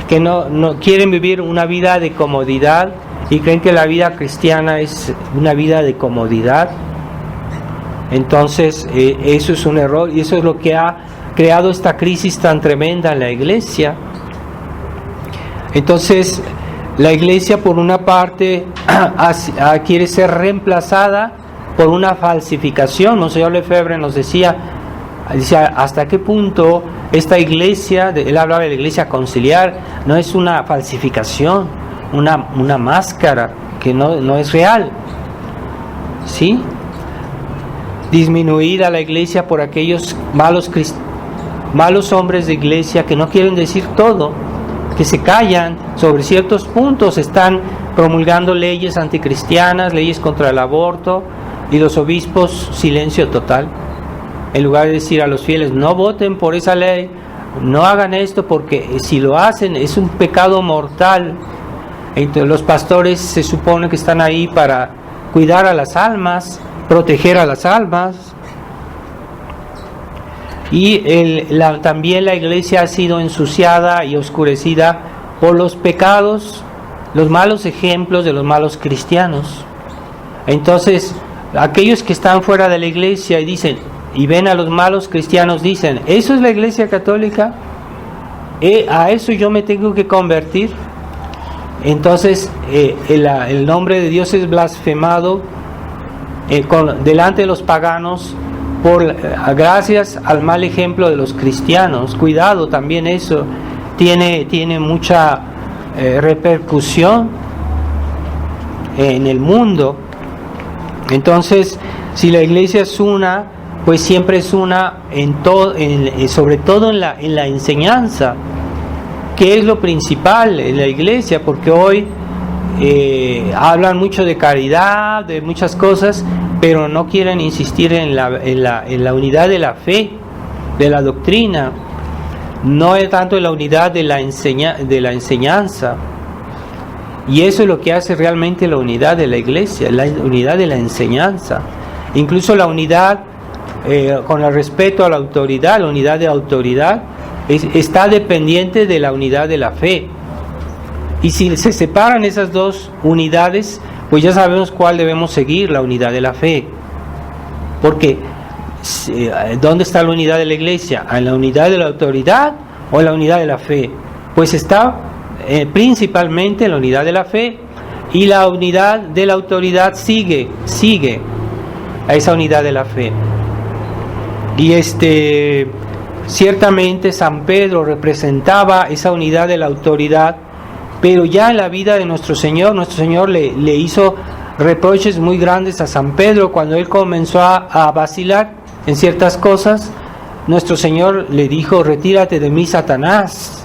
que no quieren vivir una vida de comodidad y creen que la vida cristiana es una vida de comodidad. Entonces eso es un error, y eso es lo que ha creado esta crisis tan tremenda en la iglesia. Entonces la iglesia, por una parte, quiere ser reemplazada por una falsificación. Monseñor Lefebvre nos decía hasta qué punto esta iglesia, él hablaba de la iglesia conciliar, no es una falsificación, una máscara que no es real, ¿sí? Disminuida la iglesia por aquellos malos hombres de iglesia que no quieren decir todo, que se callan sobre ciertos puntos, están promulgando leyes anticristianas, leyes contra el aborto, y los obispos silencio total, en lugar de decir a los fieles: no voten por esa ley, no hagan esto, porque si lo hacen es un pecado mortal. Entonces los pastores se supone que están ahí para cuidar a las almas, proteger a las almas, y también la iglesia ha sido ensuciada y oscurecida por los pecados, los malos ejemplos de los malos cristianos. Entonces aquellos que están fuera de la iglesia y ven a los malos cristianos dicen: ¿eso es la iglesia católica? ¿A eso yo me tengo que convertir? Entonces el nombre de Dios es blasfemado delante de los paganos gracias al mal ejemplo de los cristianos. Cuidado, también eso tiene mucha repercusión en el mundo. Entonces, si la iglesia es una, pues siempre es una sobre todo en la enseñanza, que es lo principal en la iglesia, porque hoy hablan mucho de caridad, de muchas cosas, pero no quieren insistir en la unidad de la fe, de la doctrina, no es tanto en la unidad de la enseñanza. Y eso es lo que hace realmente la unidad de la iglesia, la unidad de la enseñanza. Incluso la unidad con el respeto a la autoridad, la unidad de autoridad, está dependiente de la unidad de la fe. Y si se separan esas dos unidades, pues ya sabemos cuál debemos seguir, la unidad de la fe. Porque ¿dónde está la unidad de la iglesia? ¿En la unidad de la autoridad o en la unidad de la fe? Pues está principalmente en la unidad de la fe, y la unidad de la autoridad sigue a esa unidad de la fe. Y ciertamente San Pedro representaba esa unidad de la autoridad, pero ya en la vida de nuestro Señor le hizo reproches muy grandes a San Pedro cuando él comenzó a vacilar en ciertas cosas. Nuestro Señor le dijo: retírate de mí, Satanás.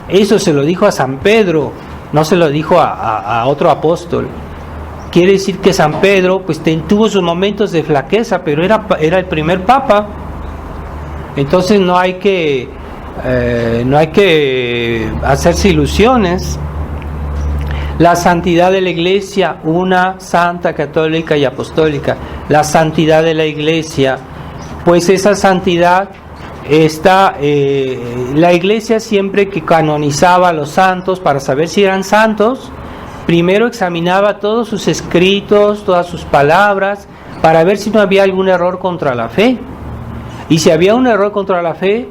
Eso se lo dijo a San Pedro, no se lo dijo a otro apóstol. Quiere decir que San Pedro pues tuvo sus momentos de flaqueza, pero era el primer papa. Entonces no hay que hacerse ilusiones. La santidad de la iglesia, una santa, católica y apostólica. La santidad de la iglesia, pues esa santidad está, la iglesia siempre que canonizaba a los santos para saber si eran santos, primero examinaba todos sus escritos, todas sus palabras, para ver si no había algún error contra la fe. Y si había un error contra la fe,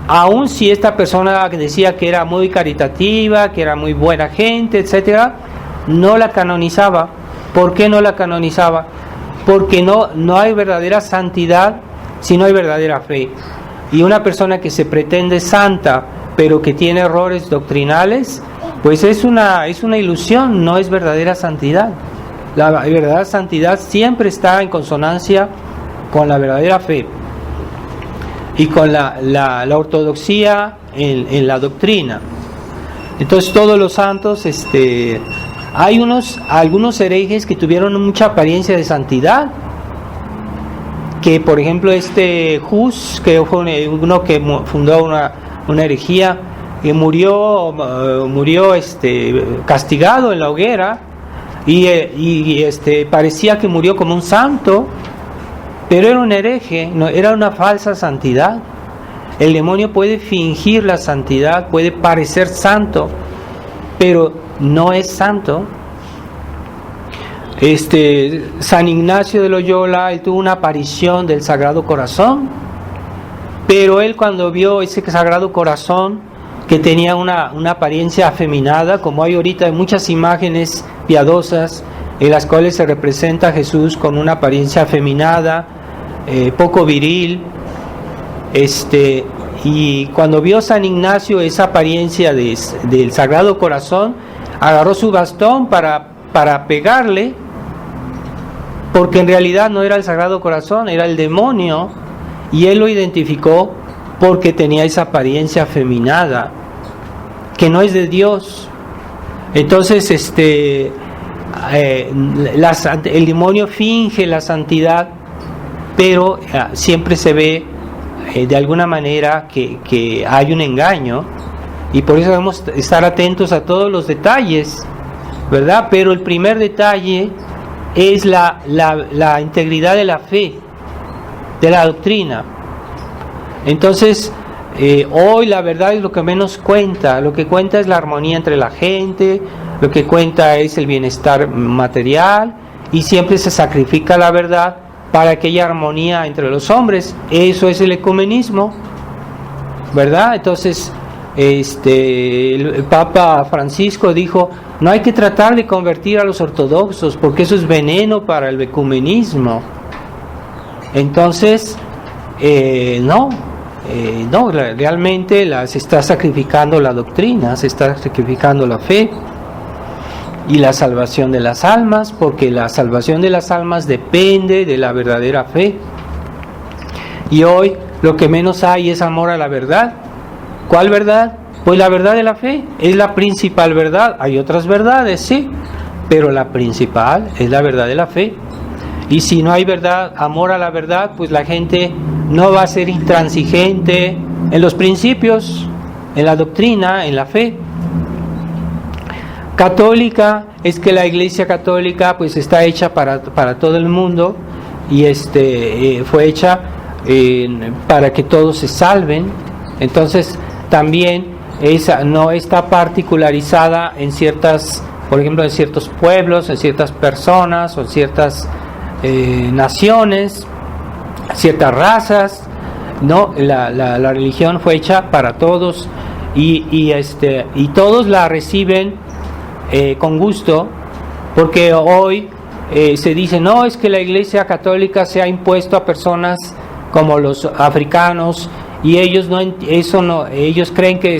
aun si esta persona decía que era muy caritativa, que era muy buena gente, etcétera, no la canonizaba. ¿Por qué no la canonizaba? Porque no hay verdadera santidad si no hay verdadera fe. Y una persona que se pretende santa, pero que tiene errores doctrinales, pues es una ilusión, no es verdadera santidad. La verdadera santidad siempre está en consonancia con la verdadera fe y con la ortodoxia en la doctrina. Entonces todos los santos, hay algunos herejes que tuvieron mucha apariencia de santidad, que por ejemplo Hus, que fue uno que fundó una herejía, que murió castigado en la hoguera, y parecía que murió como un santo, pero era un hereje, no, era una falsa santidad. El demonio puede fingir la santidad, puede parecer santo, pero no es santo. San Ignacio de Loyola, él tuvo una aparición del Sagrado Corazón, pero él cuando vio ese Sagrado Corazón que tenía una apariencia afeminada, como hay ahorita muchas imágenes piadosas en las cuales se representa a Jesús con una apariencia afeminada, poco viril, y cuando vio San Ignacio esa apariencia del Sagrado Corazón, agarró su bastón para pegarle, porque en realidad no era el Sagrado Corazón, era el demonio, y él lo identificó porque tenía esa apariencia afeminada, que no es de Dios. Entonces, el demonio finge la santidad, pero siempre se ve de alguna manera que hay un engaño, y por eso debemos estar atentos a todos los detalles, ¿verdad? Pero el primer detalle es la integridad de la fe, de la doctrina. Entonces, hoy la verdad es lo que menos cuenta. Lo que cuenta es la armonía entre la gente, lo que cuenta es el bienestar material, y siempre se sacrifica la verdad para que haya armonía entre los hombres. Eso es el ecumenismo, ¿verdad? Entonces, el Papa Francisco dijo: no hay que tratar de convertir a los ortodoxos, porque eso es veneno para el ecumenismo. Entonces, no, realmente se está sacrificando la doctrina, se está sacrificando la fe y la salvación de las almas, porque la salvación de las almas depende de la verdadera fe. Y hoy lo que menos hay es amor a la verdad. ¿Cuál verdad? Pues la verdad de la fe es la principal verdad. Hay otras verdades, sí, pero la principal es la verdad de la fe. Y si no hay verdad, amor a la verdad, pues la gente no va a ser intransigente en los principios, en la doctrina, en la fe. Católica es que la Iglesia católica pues está hecha para todo el mundo, y fue hecha para que todos se salven. Entonces también no está particularizada en ciertas, por ejemplo, en ciertos pueblos, en ciertas personas o en ciertas naciones, ciertas razas. No, la religión fue hecha para todos, y todos la reciben con gusto, porque hoy se dice: no, es que la Iglesia católica se ha impuesto a personas como los africanos, y ellos ellos creen que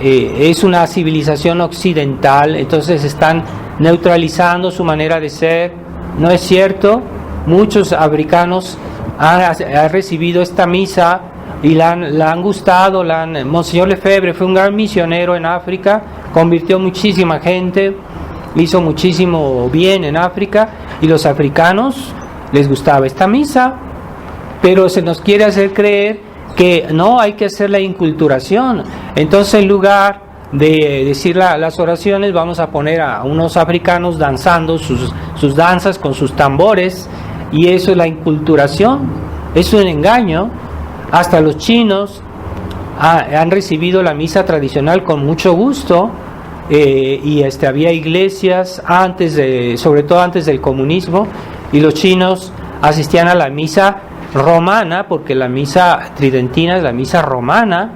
es una civilización occidental, entonces están neutralizando su manera de ser. No es cierto. Muchos africanos han recibido esta misa y la han gustado. Monseñor Lefebvre fue un gran misionero en África, convirtió muchísima gente, hizo muchísimo bien en África, y los africanos les gustaba esta misa, pero se nos quiere hacer creer que no, hay que hacer la inculturación. Entonces, en lugar de decir las oraciones, vamos a poner a unos africanos danzando sus danzas con sus tambores, y eso es la inculturación. Es un engaño. Hasta los chinos han recibido la misa tradicional con mucho gusto, y había iglesias sobre todo antes del comunismo, y los chinos asistían a la misa romana, porque la misa tridentina es la misa romana,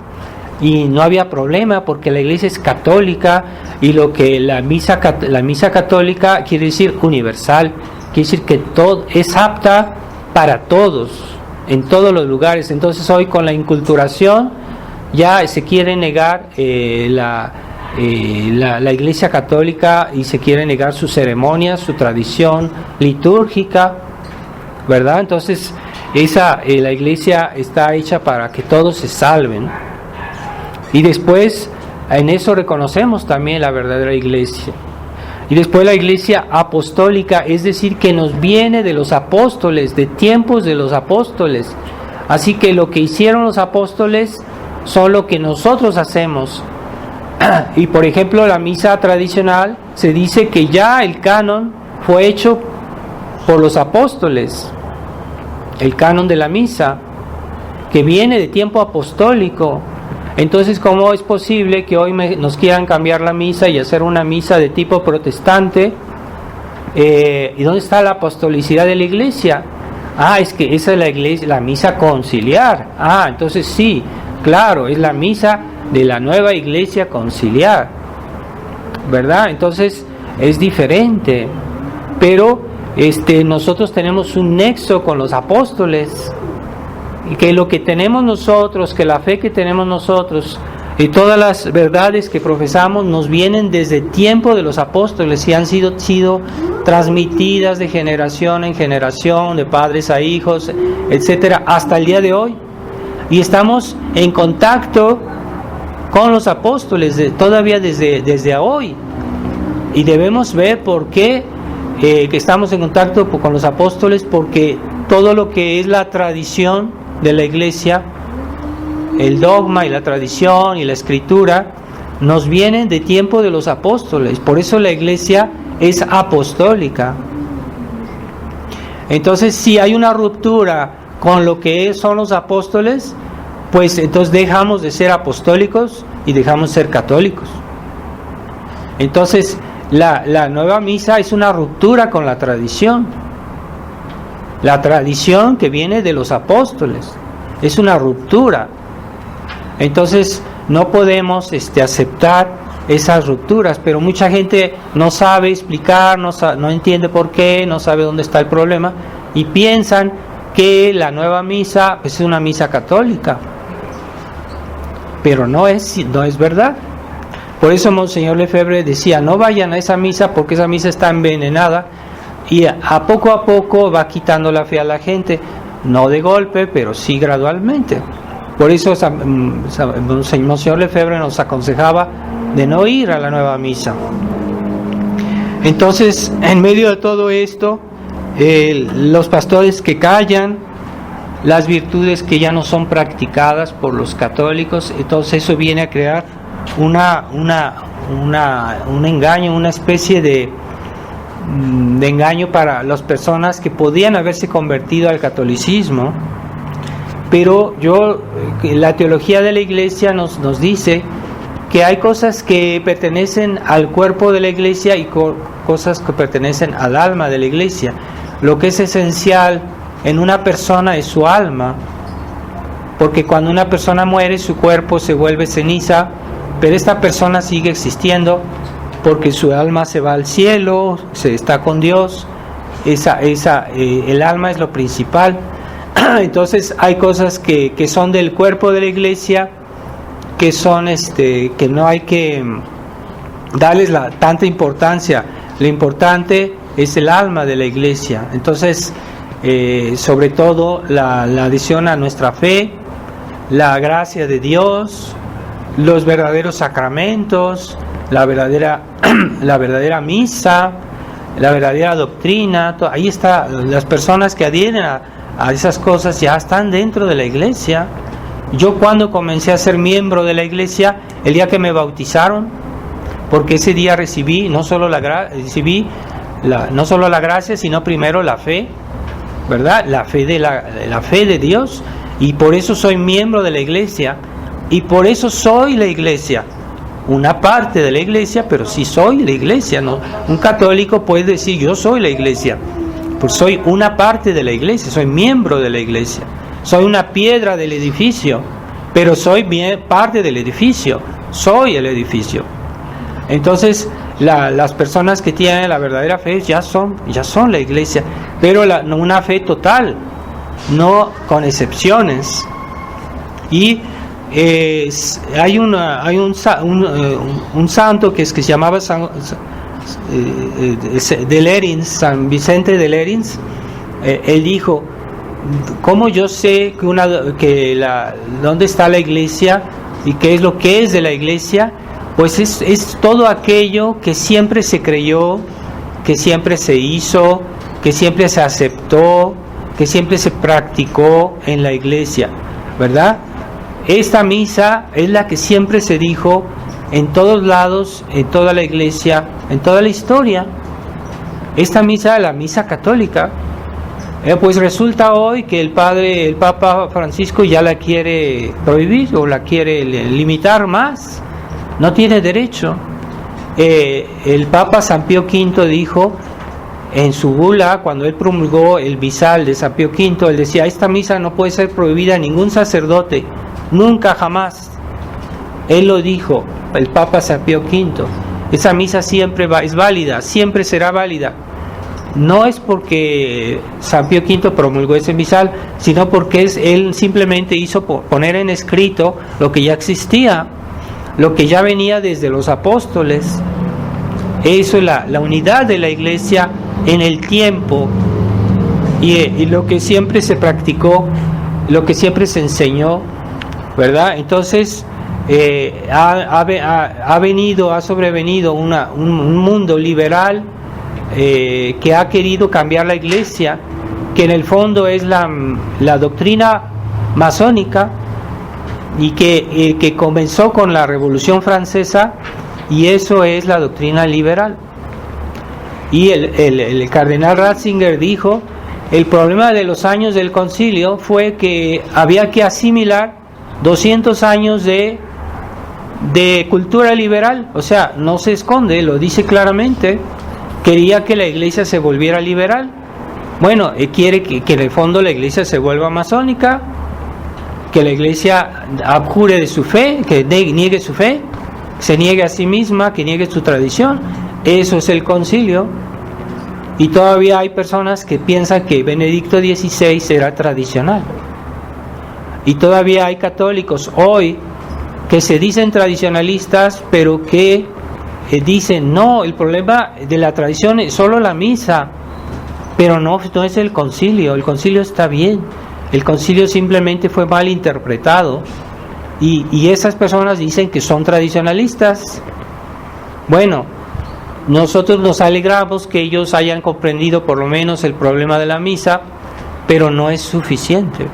y no había problema porque la iglesia es católica, y lo que la misa católica quiere decir universal, quiere decir que todo es apta para todos. en todos los lugares. Entonces hoy con la inculturación ya se quiere negar la Iglesia Católica, y se quiere negar sus ceremonias, su tradición litúrgica, ¿verdad? Entonces la Iglesia está hecha para que todos se salven, y después en eso reconocemos también la verdadera Iglesia. Y después la Iglesia apostólica, es decir, que nos viene de los apóstoles, de tiempos de los apóstoles. Así que lo que hicieron los apóstoles son lo que nosotros hacemos. Y por ejemplo, la misa tradicional, se dice que ya el canon fue hecho por los apóstoles. El canon de la misa, que viene de tiempo apostólico. Entonces, ¿cómo es posible que hoy nos quieran cambiar la misa y hacer una misa de tipo protestante? ¿Y dónde está la apostolicidad de la Iglesia? Es que esa es la misa conciliar. Entonces sí, claro, es la misa de la nueva Iglesia conciliar, ¿verdad? Entonces es diferente, pero nosotros tenemos un nexo con los apóstoles. Y que lo que tenemos nosotros, que la fe que tenemos nosotros y todas las verdades que profesamos nos vienen desde el tiempo de los apóstoles y han sido transmitidas de generación en generación, de padres a hijos, etcétera, hasta el día de hoy. Y estamos en contacto con los apóstoles todavía desde hoy. Y debemos ver por qué que estamos en contacto con los apóstoles, porque todo lo que es la tradición de la Iglesia, el dogma y la tradición y la escritura, nos vienen de tiempo de los apóstoles. Por eso la Iglesia es apostólica. Entonces, si hay una ruptura con lo que son los apóstoles, pues entonces dejamos de ser apostólicos y dejamos de ser católicos. Entonces, la nueva misa es una ruptura con la tradición. La tradición que viene de los apóstoles es una ruptura. Entonces no podemos aceptar esas rupturas, pero mucha gente no sabe explicar, no entiende por qué, no sabe dónde está el problema, y piensan que la nueva misa es una misa católica, pero no es verdad. Por eso Monseñor Lefebvre decía: no vayan a esa misa porque esa misa está envenenada. Y a poco va quitando la fe a la gente, no de golpe, pero sí gradualmente. Por eso Monseñor Lefebvre nos aconsejaba de no ir a la nueva misa. Entonces, en medio de todo esto, los pastores que callan, las virtudes que ya no son practicadas por los católicos, entonces eso viene a crear un engaño, una especie de engaño para las personas que podían haberse convertido al catolicismo. Pero la teología de la Iglesia nos dice que hay cosas que pertenecen al cuerpo de la Iglesia y cosas que pertenecen al alma de la Iglesia. Lo que es esencial en una persona es su alma, porque cuando una persona muere, su cuerpo se vuelve ceniza, pero esta persona sigue existiendo porque su alma se va al cielo, se está con Dios. El alma es lo principal. Entonces hay cosas que son del cuerpo de la Iglesia, que son que no hay que darles tanta importancia. Lo importante es el alma de la Iglesia. Entonces, sobre todo la adhesión a nuestra fe, la gracia de Dios, los verdaderos sacramentos, la verdadera misa, la verdadera doctrina. Ahí está. Las personas que adhieren a esas cosas ya están dentro de la Iglesia. Yo cuando comencé a ser miembro de la Iglesia, el día que me bautizaron, porque ese día recibí no solo la gracia, sino primero la fe, ¿verdad? La fe de Dios, y por eso soy miembro de la Iglesia, y por eso soy la Iglesia. Una parte de la Iglesia, pero sí soy la Iglesia, ¿no? Un católico puede decir: yo soy la Iglesia, pues soy una parte de la Iglesia, soy miembro de la Iglesia, soy una piedra del edificio, pero soy parte del edificio, soy el edificio. Entonces las personas que tienen la verdadera fe ya son la Iglesia, pero una fe total, no con excepciones. Y hay un santo que se llamaba de Lerins, San Vicente de Lerins. Él dijo: ¿cómo yo sé dónde está la iglesia y qué es lo que es de la iglesia? Pues es todo aquello que siempre se creyó, que siempre se hizo, que siempre se aceptó, que siempre se practicó en la iglesia, ¿verdad? Esta misa es la que siempre se dijo en todos lados, en toda la iglesia, en toda la historia. Esta misa, la misa católica, pues resulta hoy que el Papa Francisco ya la quiere prohibir o la quiere limitar más. No tiene derecho. El Papa San Pío V dijo en su bula, cuando él promulgó el misal de San Pío V, él decía: esta misa no puede ser prohibida a ningún sacerdote, nunca, jamás. Él lo dijo, el Papa San Pío V. Esa misa siempre es válida, siempre será válida. No es porque San Pío V promulgó ese misal, sino porque él simplemente hizo poner en escrito lo que ya existía, lo que ya venía desde los apóstoles. Eso es la unidad de la iglesia en el tiempo, y lo que siempre se practicó, lo que siempre se enseñó, ¿verdad? Entonces ha sobrevenido un mundo liberal que ha querido cambiar la iglesia, que en el fondo es la doctrina masónica, y que comenzó con la Revolución Francesa, y eso es la doctrina liberal. Y el cardenal Ratzinger dijo: el problema de los años del concilio fue que había que asimilar 200 años de cultura liberal. O sea, no se esconde, lo dice claramente. Quería que la iglesia se volviera liberal. Bueno, quiere que en el fondo la iglesia se vuelva masónica, que la iglesia abjure de su fe, que niegue su fe, se niegue a sí misma, que niegue su tradición. Eso es el concilio. Y todavía hay personas que piensan que Benedicto XVI era tradicional. Y todavía hay católicos hoy que se dicen tradicionalistas, pero que dicen: no, el problema de la tradición es solo la misa, pero no es el concilio. El concilio está bien, el concilio simplemente fue mal interpretado, y esas personas dicen que son tradicionalistas. Bueno, nosotros nos alegramos que ellos hayan comprendido por lo menos el problema de la misa, pero no es suficiente.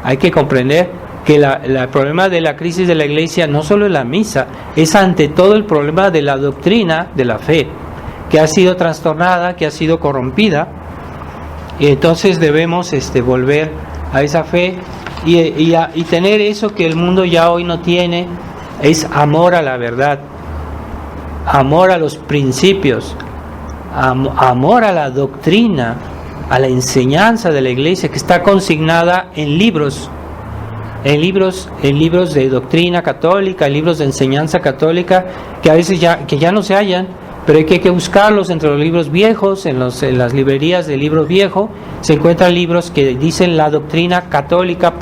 Hay que comprender que el problema de la crisis de la iglesia no solo es la misa, es ante todo el problema de la doctrina de la fe, que ha sido trastornada, que ha sido corrompida. Y entonces debemos volver a esa fe y tener eso que el mundo ya hoy no tiene, es amor a la verdad, amor a los principios, amor a la doctrina, a la enseñanza de la iglesia, que está consignada en libros de doctrina católica, en libros de enseñanza católica, que a veces ya no se hallan, pero hay que buscarlos entre los libros viejos, en las librerías de libros viejos. Se encuentran libros que dicen la doctrina católica,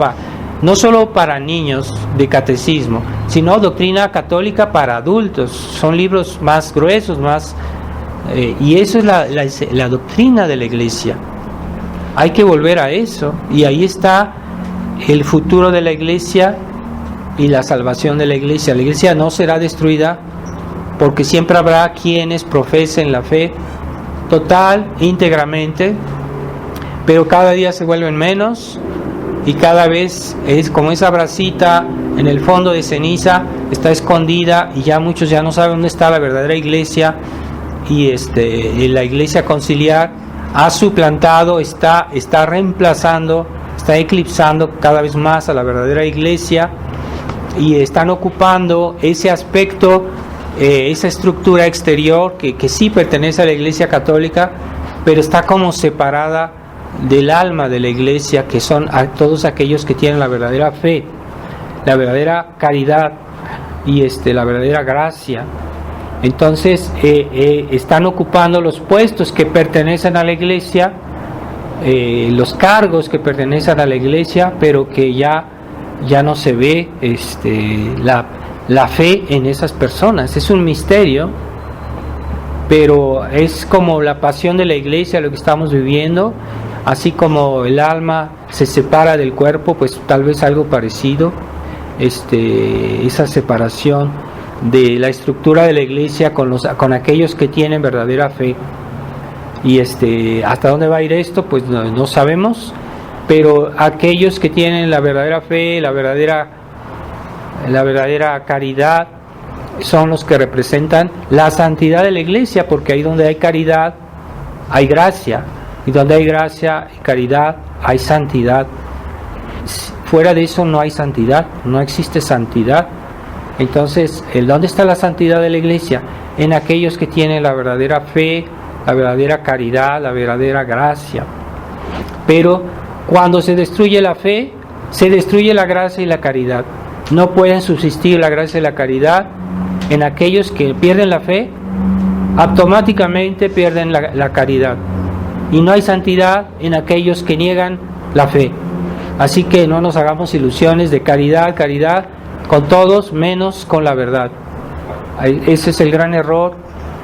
no solo para niños de catecismo, sino doctrina católica para adultos. Son libros más gruesos, y eso es la doctrina de la iglesia. Hay que volver a eso, y ahí está el futuro de la iglesia y la salvación de la iglesia. La iglesia no será destruida, porque siempre habrá quienes profesen la fe total, íntegramente, pero cada día se vuelven menos, y cada vez es como esa brasita en el fondo de ceniza, está escondida, y ya muchos ya no saben dónde está la verdadera iglesia. Y la iglesia conciliar ha suplantado, está reemplazando, está eclipsando cada vez más a la verdadera iglesia, y están ocupando ese aspecto, esa estructura exterior que sí pertenece a la iglesia católica, pero está como separada del alma de la iglesia, que son a todos aquellos que tienen la verdadera fe, la verdadera caridad y la verdadera gracia. Entonces están ocupando los puestos que pertenecen a la iglesia, los cargos que pertenecen a la iglesia, pero que ya no se ve la fe en esas personas. Es un misterio, pero es como la pasión de la iglesia lo que estamos viviendo, así como el alma se separa del cuerpo, pues tal vez algo parecido, esa separación de la estructura de la iglesia con aquellos que tienen verdadera fe. Y hasta dónde va a ir esto, pues no sabemos, pero aquellos que tienen la verdadera fe, la verdadera caridad, son los que representan la santidad de la iglesia, porque ahí donde hay caridad hay gracia, y donde hay gracia y caridad hay santidad. Fuera de eso no hay santidad, no existe santidad. Entonces, ¿dónde está la santidad de la iglesia? En aquellos que tienen la verdadera fe, la verdadera caridad, la verdadera gracia. Pero cuando se destruye la fe, se destruye la gracia y la caridad. No pueden subsistir la gracia y la caridad en aquellos que pierden la fe, automáticamente pierden la caridad. Y no hay santidad en aquellos que niegan la fe. Así que no nos hagamos ilusiones de caridad con todos, menos con la verdad. Ese es el gran error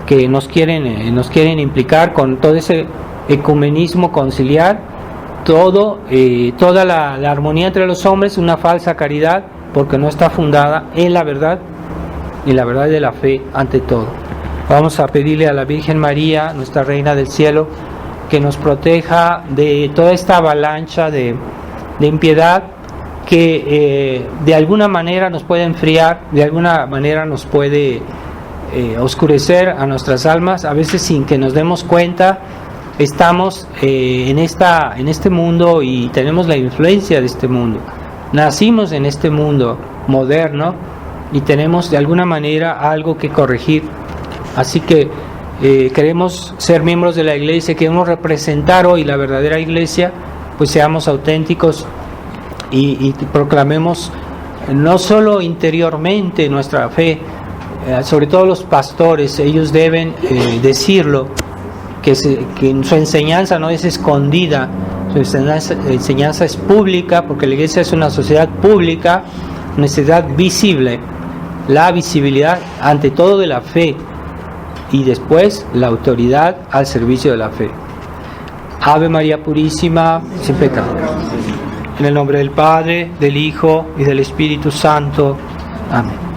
que nos quieren implicar con todo ese ecumenismo conciliar, toda la armonía entre los hombres, una falsa caridad, porque no está fundada en la verdad de la fe ante todo. Vamos a pedirle a la Virgen María, nuestra Reina del Cielo, que nos proteja de toda esta avalancha de impiedad que de alguna manera nos puede enfriar, de alguna manera nos puede oscurecer a nuestras almas. A veces sin que nos demos cuenta estamos en este mundo y tenemos la influencia de este mundo. Nacimos en este mundo moderno y tenemos de alguna manera algo que corregir. Así que queremos ser miembros de la iglesia, queremos representar hoy la verdadera iglesia, pues seamos auténticos y proclamemos no solo interiormente nuestra fe, sobre todo los pastores, ellos deben decirlo, que su enseñanza no es escondida, su enseñanza es pública, porque la iglesia es una sociedad pública, una sociedad visible, la visibilidad ante todo de la fe y después la autoridad al servicio de la fe. Ave María Purísima, sin pecado. En el nombre del Padre, del Hijo y del Espíritu Santo. Amén.